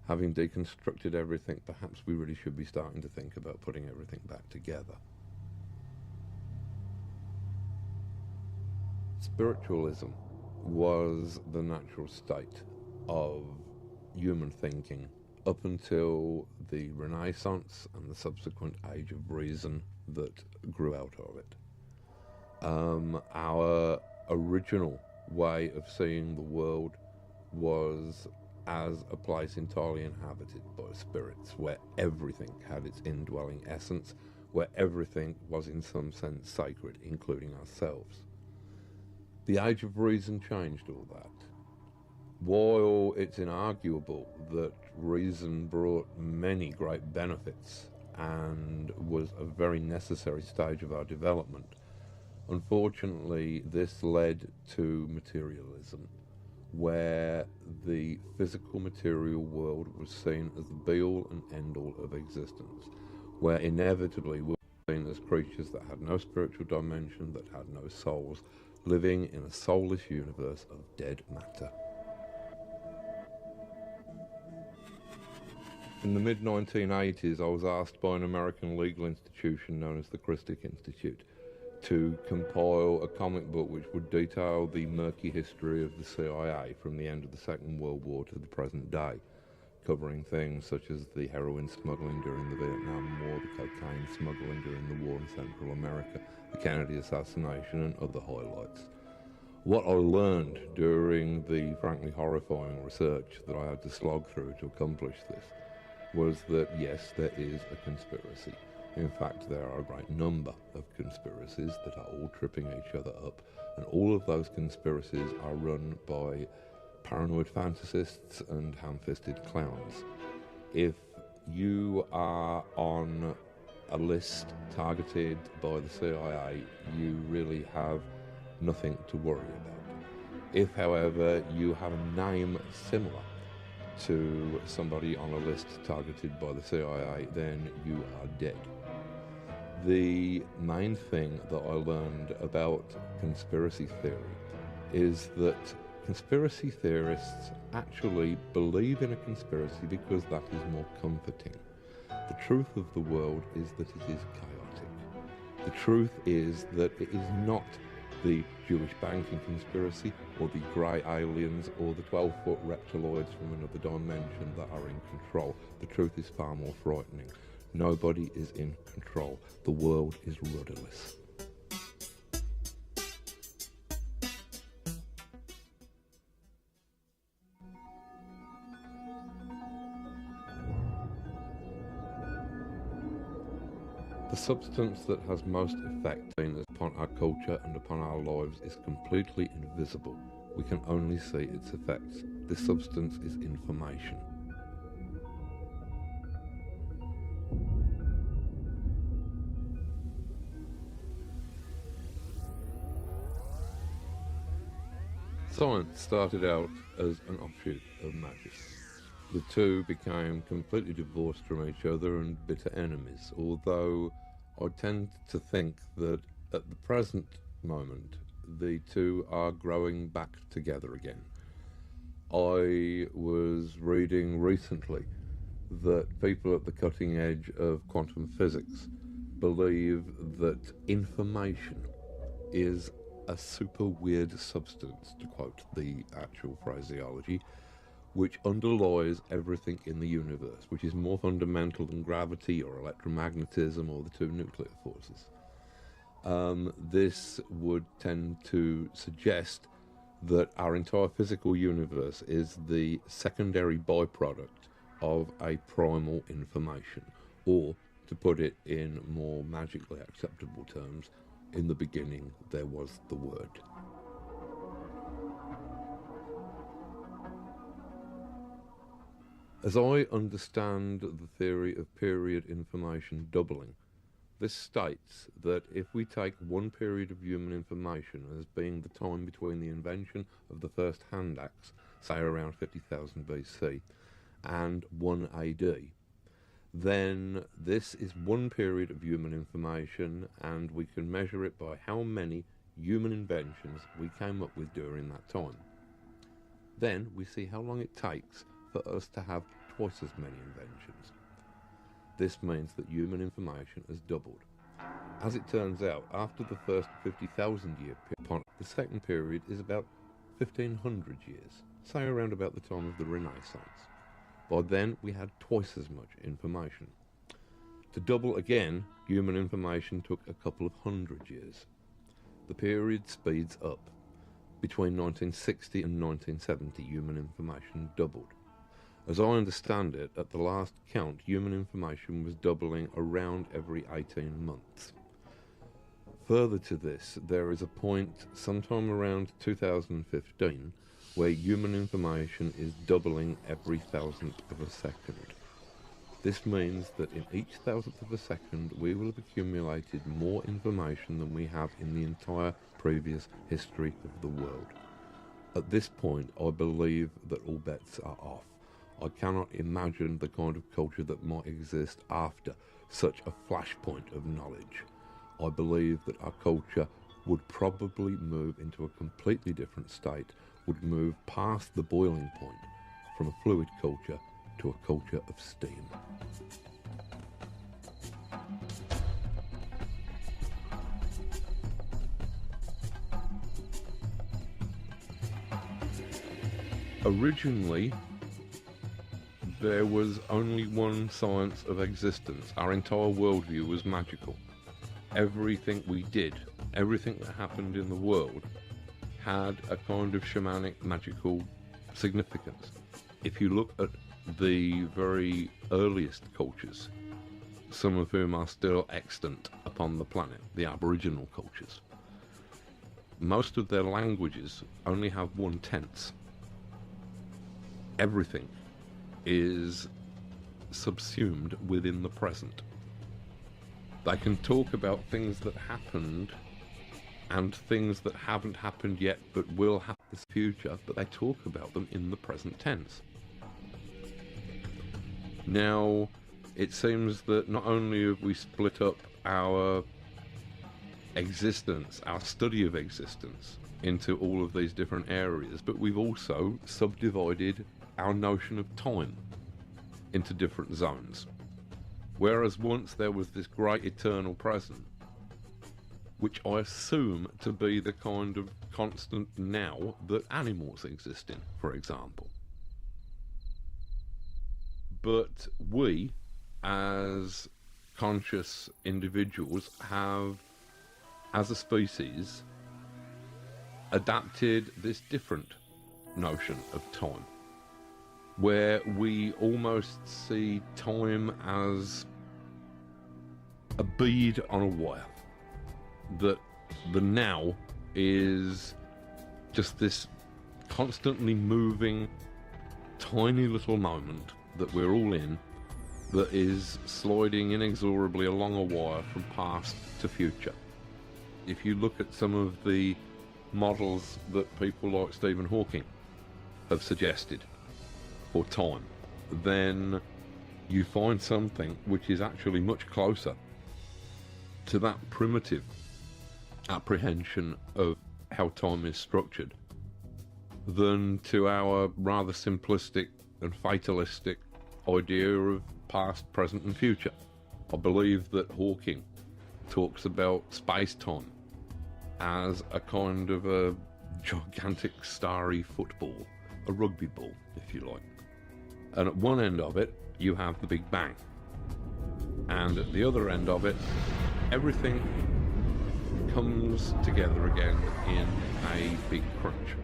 Having deconstructed everything, perhaps we really should be starting to think about putting everything back together. Spiritualism was the natural state of human thinking up until the Renaissance and the subsequent age of reason that grew out of it. Our original way of seeing the world was as a place entirely inhabited by spirits, where everything had its indwelling essence, where everything was in some sense sacred, including ourselves. The age of reason changed all that. While it's inarguable that reason brought many great benefits and was a very necessary stage of our development, unfortunately this led to materialism, where the physical material world was seen as the be-all and end-all of existence, where inevitably we were seen as creatures that had no spiritual dimension, that had no souls, living in a soulless universe of dead matter. In the mid-1980s, I was asked by an American legal institution known as the Christic Institute to compile a comic book which would detail the murky history of the CIA from the end of the Second World War to the present day, covering things such as the heroin smuggling during the Vietnam War, the cocaine smuggling during the war in Central America, the Kennedy assassination, and other highlights. What I learned during the frankly horrifying research that I had to slog through to accomplish this was that yes, there is a conspiracy. In fact, there are a great number of conspiracies that are all tripping each other up, and all of those conspiracies are run by paranoid fantasists and ham-fisted clowns. If you are on a list targeted by the CIA, you really have nothing to worry about. If, however, you have a name similar to somebody on a list targeted by the CIA, then you are dead. The main thing that I learned about conspiracy theory is that conspiracy theorists actually believe in a conspiracy because that is more comforting. The truth of the world is that it is chaotic. The truth is that it is not the Jewish banking conspiracy or the grey aliens or the 12-foot reptiloids from another dimension that are in control. The truth is far more frightening. Nobody is in control. The world is rudderless. The substance that has most effect upon our culture and upon our lives is completely invisible. We can only see its effects. This substance is information. Science started out as an offshoot of magic. The two became completely divorced from each other and bitter enemies, although I tend to think that at the present moment the two are growing back together again. I was reading recently that people at the cutting edge of quantum physics believe that information is a super weird substance, to quote the actual phraseology, which underlies everything in the universe, which is more fundamental than gravity or electromagnetism or the two nuclear forces. This would tend to suggest that our entire physical universe is the secondary byproduct of a primal information, or, to put it in more magically acceptable terms, in the beginning there was the Word. As I understand the theory of period information doubling, this states that if we take one period of human information as being the time between the invention of the first hand axe, say around 50,000 BC, and 1 AD, then this is one period of human information, and we can measure it by how many human inventions we came up with during that time. Then we see how long it takes for us to have twice as many inventions. This means that human information has doubled. As it turns out, after the first 50,000 year period, the second period is about 1,500 years, say around about the time of the Renaissance. By then, we had twice as much information. To double again, human information took a couple of hundred years. The period speeds up. Between 1960 and 1970, human information doubled. As I understand it, at the last count, human information was doubling around every 18 months. Further to this, there is a point sometime around 2015 where human information is doubling every thousandth of a second. This means that in each thousandth of a second we will have accumulated more information than we have in the entire previous history of the world. At this point, I believe that all bets are off. I cannot imagine the kind of culture that might exist after such a flashpoint of knowledge. I believe that our culture would probably move into a completely different state, would move past the boiling point from a fluid culture to a culture of steam. Originally, there was only one science of existence. Our entire worldview was magical. Everything we did, everything that happened in the world, had a kind of shamanic magical significance. If you look at the very earliest cultures, some of whom are still extant upon the planet, the Aboriginal cultures, most of their languages only have one tense. Everything is subsumed within the present. They can talk about things that happened and things that haven't happened yet but will happen in the future, but they talk about them in the present tense. Now, it seems that not only have we split up our existence, our study of existence, into all of these different areas, but we've also subdivided our notion of time into different zones. Whereas once there was this great eternal present, which I assume to be the kind of constant now that animals exist in, for example. But we, as conscious individuals, have, as a species, adapted this different notion of time, where we almost see time as a bead on a wire, that the now is just this constantly moving tiny little moment that we're all in, that is sliding inexorably along a wire from past to future. If you look at some of the models that people like Stephen Hawking have suggested for time, then you find something which is actually much closer to that primitive apprehension of how time is structured. than to our rather simplistic and fatalistic idea of past, present and future. I believe that Hawking talks about space-time as a kind of a gigantic starry football, a rugby ball, if you like. And at one end of it, you have the Big Bang. And at the other end of it, everything comes together again in a big crunch.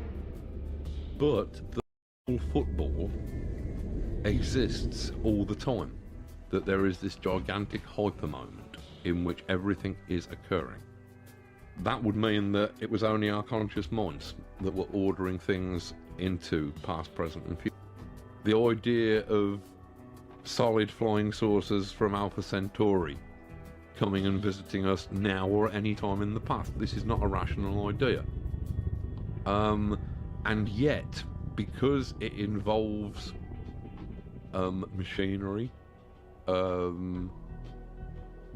But the whole football exists all the time. That there is this gigantic hyper moment in which everything is occurring. That would mean that it was only our conscious minds that were ordering things into past, present and future. The idea of solid flying saucers from Alpha Centauri coming and visiting us now or at any time in the past, this is not a rational idea. And yet, because it involves machinery,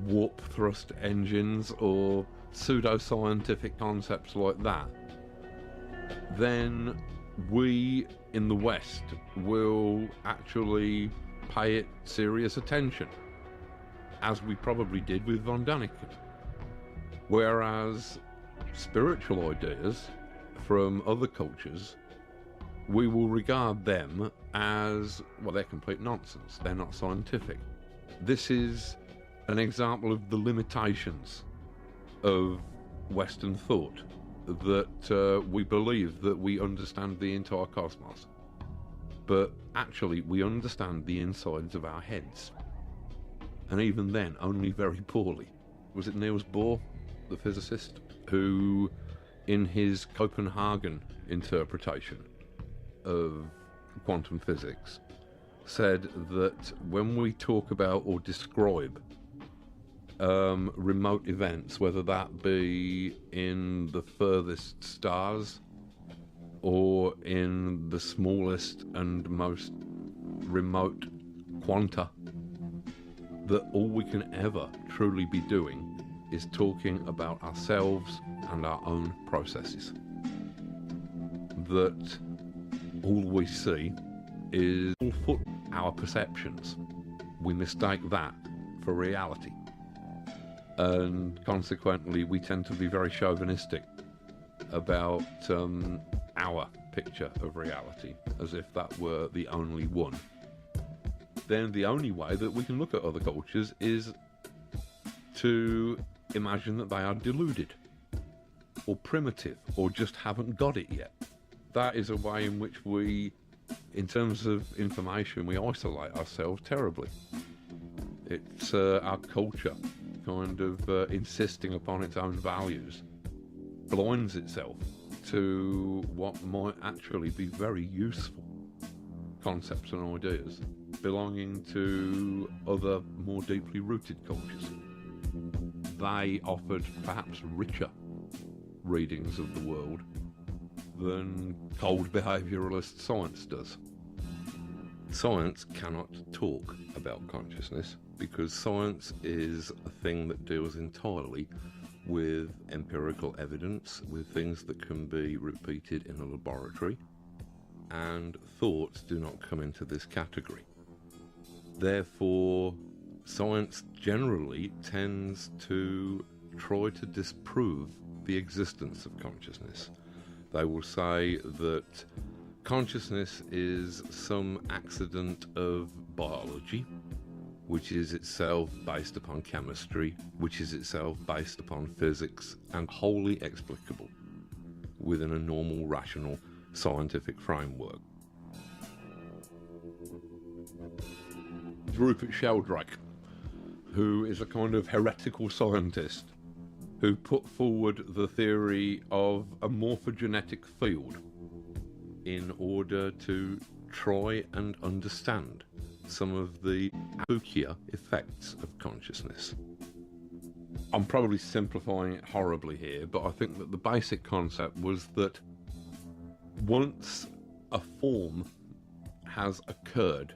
warp thrust engines or pseudo-scientific concepts like that, then we in the West will actually pay it serious attention, as we probably did with von Däniken. Whereas spiritual ideas from other cultures, we will regard them as, well, they're complete nonsense, they're not scientific. This is an example of the limitations of Western thought, that we believe that we understand the entire cosmos, but actually we understand the insides of our heads, and even then only very poorly. Was it Niels Bohr, the physicist, who in his Copenhagen interpretation of quantum physics said that when we talk about or describe remote events, whether that be in the furthest stars or in the smallest and most remote quanta, that all we can ever truly be doing is talking about ourselves and our own processes. That all we see is our perceptions. We mistake that for reality. And consequently, we tend to be very chauvinistic about our picture of reality, as if that were the only one. Then the only way that we can look at other cultures is to imagine that they are deluded, or primitive, or just haven't got it yet. That is a way in which we, in terms of information, we isolate ourselves terribly. It's our culture kind of insisting upon its own values, blinds itself to what might actually be very useful concepts and ideas belonging to other more deeply rooted cultures. They offered perhaps richer readings of the world than cold behaviouralist science does. Science cannot talk about consciousness because science is a thing that deals entirely with empirical evidence, with things that can be repeated in a laboratory, and thoughts do not come into this category. Therefore, science generally tends to try to disprove the existence of consciousness. They will say that consciousness is some accident of biology, which is itself based upon chemistry, which is itself based upon physics, and wholly explicable within a normal, rational, scientific framework. Rupert Sheldrake, who is a kind of heretical scientist who put forward the theory of a morphogenetic field in order to try and understand some of the peculiar effects of consciousness. I'm probably simplifying it horribly here, but I think that the basic concept was that once a form has occurred,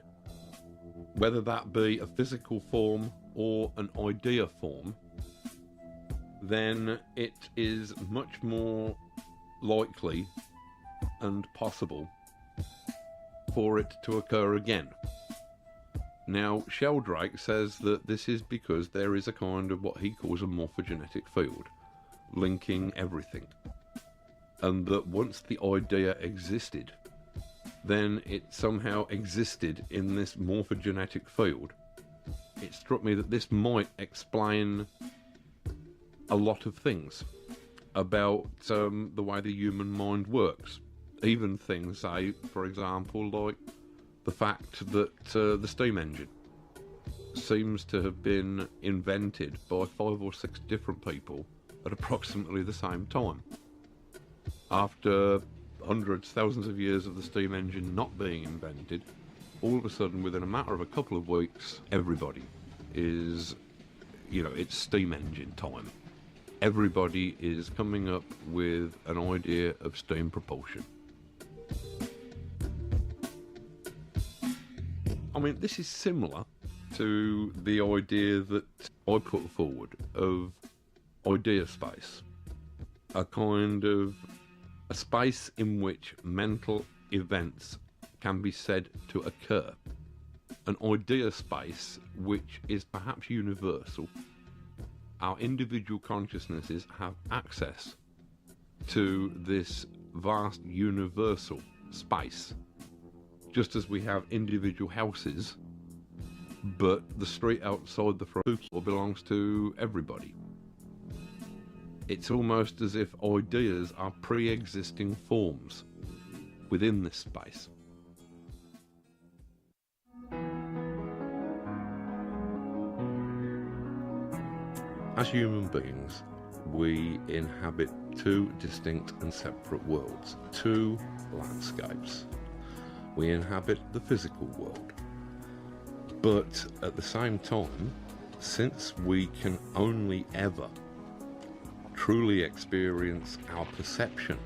whether that be a physical form or an idea form, then it is much more likely and possible for it to occur again. Now, Sheldrake says that this is because there is a kind of what he calls a morphogenetic field linking everything, and that once the idea existed, then it somehow existed in this morphogenetic field. It struck me that this might explain a lot of things about the way the human mind works. Even things, say, for example, like the fact that the steam engine seems to have been invented by 5 or 6 different people at approximately the same time. After hundreds, thousands of years of the steam engine not being invented, all of a sudden, within a matter of a couple of weeks, everybody is, it's steam engine time. Everybody is coming up with an idea of steam propulsion. I mean, this is similar to the idea that I put forward of idea space, a kind of a space in which mental events can be said to occur, an idea space which is perhaps universal. Our individual consciousnesses have access to this vast universal space, just as we have individual houses, but the street outside the front door belongs to everybody. It's almost as if ideas are pre-existing forms within this space. As human beings, we inhabit 2 distinct and separate worlds, 2 landscapes. We inhabit the physical world. But at the same time, since we can only ever truly experience our perception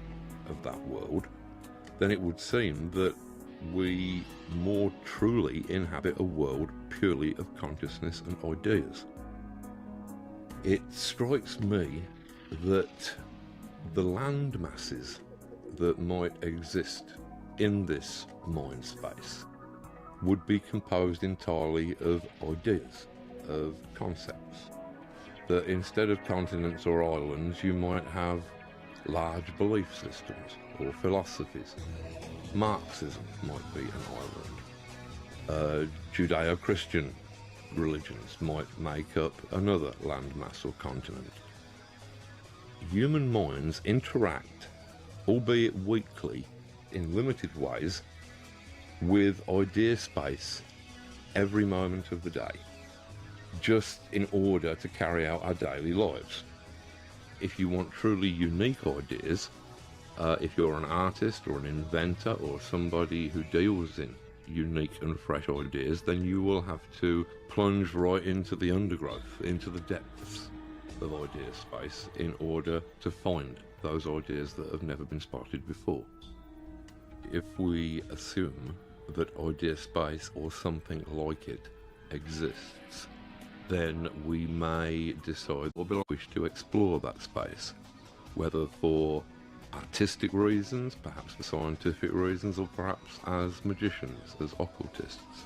of that world, then it would seem that we more truly inhabit a world purely of consciousness and ideas. It strikes me that the land masses that might exist in this mind space would be composed entirely of ideas, of concepts. That instead of continents or islands, you might have large belief systems or philosophies. Marxism might be an island. Judeo-Christian religions might make up another landmass or continent. Human minds interact, albeit weakly, in limited ways, with idea space every moment of the day, just in order to carry out our daily lives. If you want truly unique ideas, if you're an artist or an inventor or somebody who deals in unique and fresh ideas, then you will have to plunge right into the undergrowth, into the depths of idea space in order to find those ideas that have never been spotted before. If we assume that idea space or something like it exists, then we may decide or wish to explore that space, whether for artistic reasons, perhaps for scientific reasons, or perhaps as magicians, as occultists.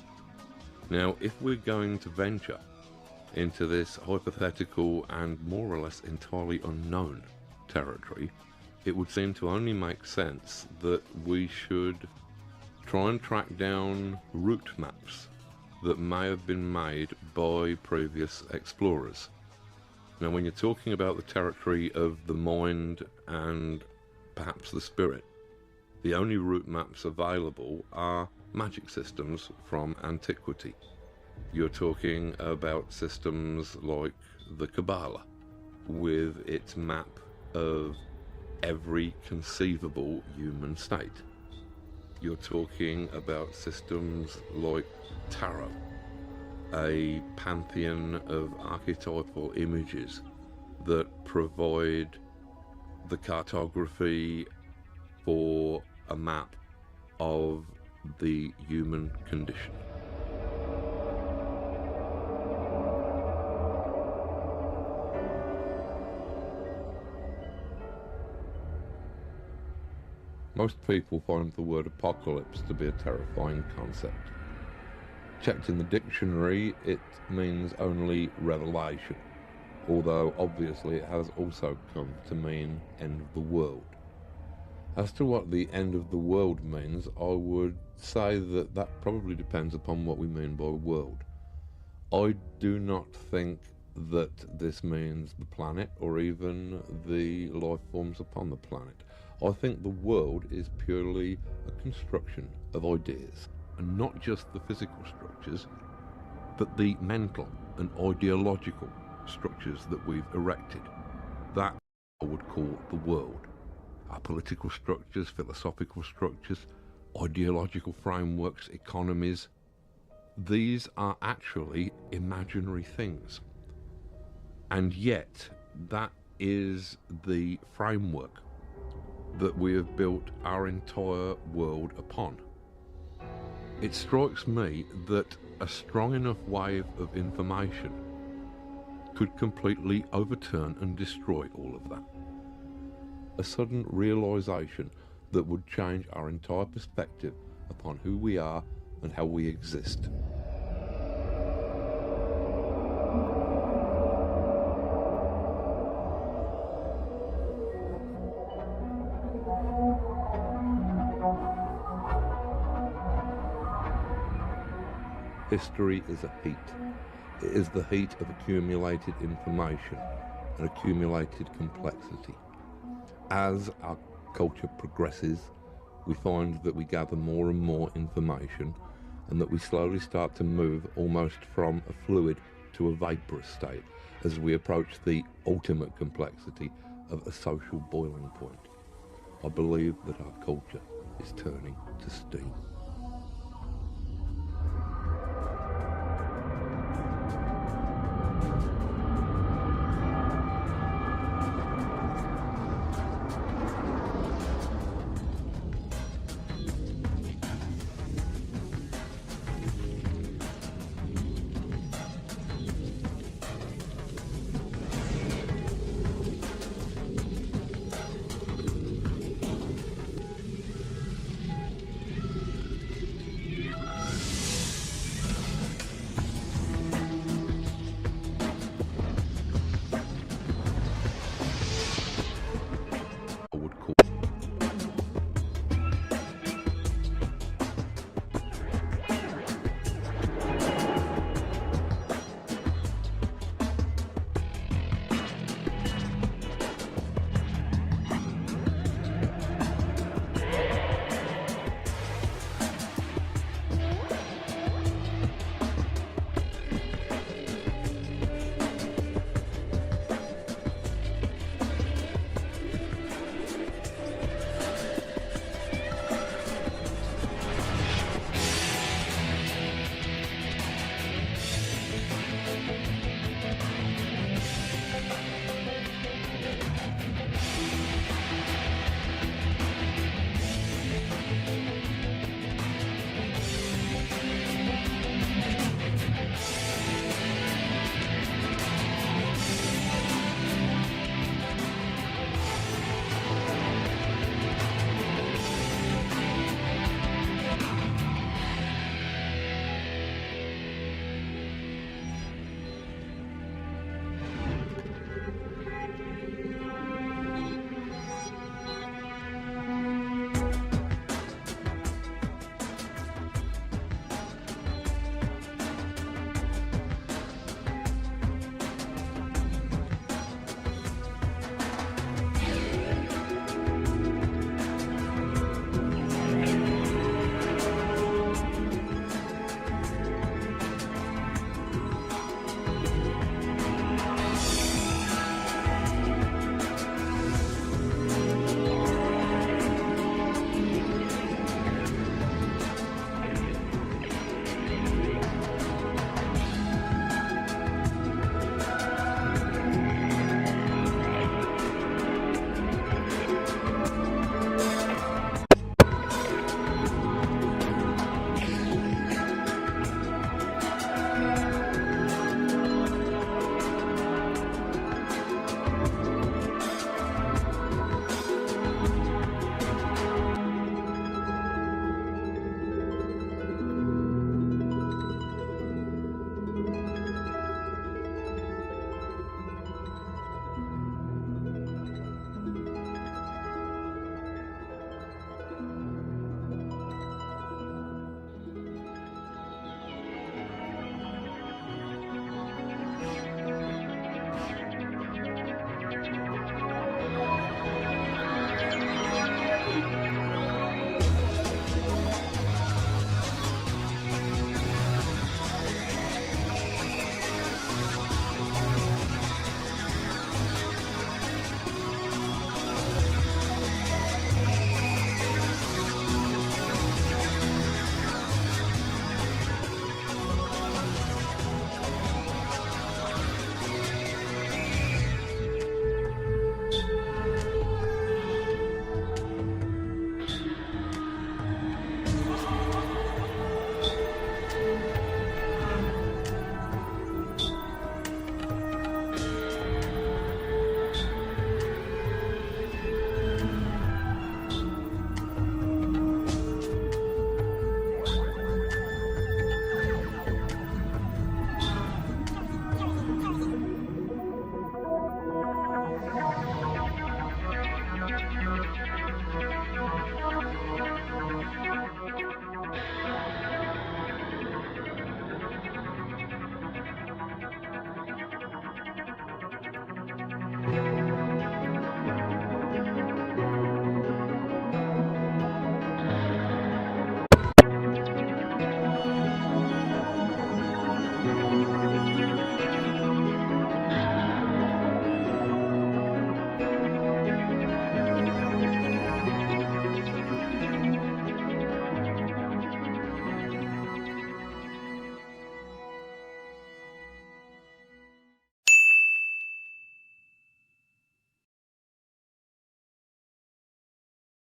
Now, if we're going to venture into this hypothetical and more or less entirely unknown territory, it would seem to only make sense that we should try and track down route maps that may have been made by previous explorers. Now, when you're talking about the territory of the mind and perhaps the spirit, the only route maps available are magic systems from antiquity. You're talking about systems like the Kabbalah, with its map of every conceivable human state. You're talking about systems like tarot, a pantheon of archetypal images that provide the cartography for a map of the human condition. Most people find the word apocalypse to be a terrifying concept. Checked in the dictionary, it means only revelation, although obviously it has also come to mean end of the world. As to what the end of the world means, I would say that that probably depends upon what we mean by world. I do not think that this means the planet or even the life forms upon the planet. I think the world is purely a construction of ideas, and not just the physical structures, but the mental and ideological structures that we've erected. That I would call the world. Our political structures, philosophical structures, ideological frameworks, economies, these are actually imaginary things. And yet, that is the framework that we have built our entire world upon. It strikes me that a strong enough wave of information could completely overturn and destroy all of that. A sudden realization that would change our entire perspective upon who we are and how we exist. History is a heat. It is the heat of accumulated information and accumulated complexity. As our culture progresses, we find that we gather more and more information and that we slowly start to move almost from a fluid to a vaporous state as we approach the ultimate complexity of a social boiling point. I believe that our culture is turning to steam.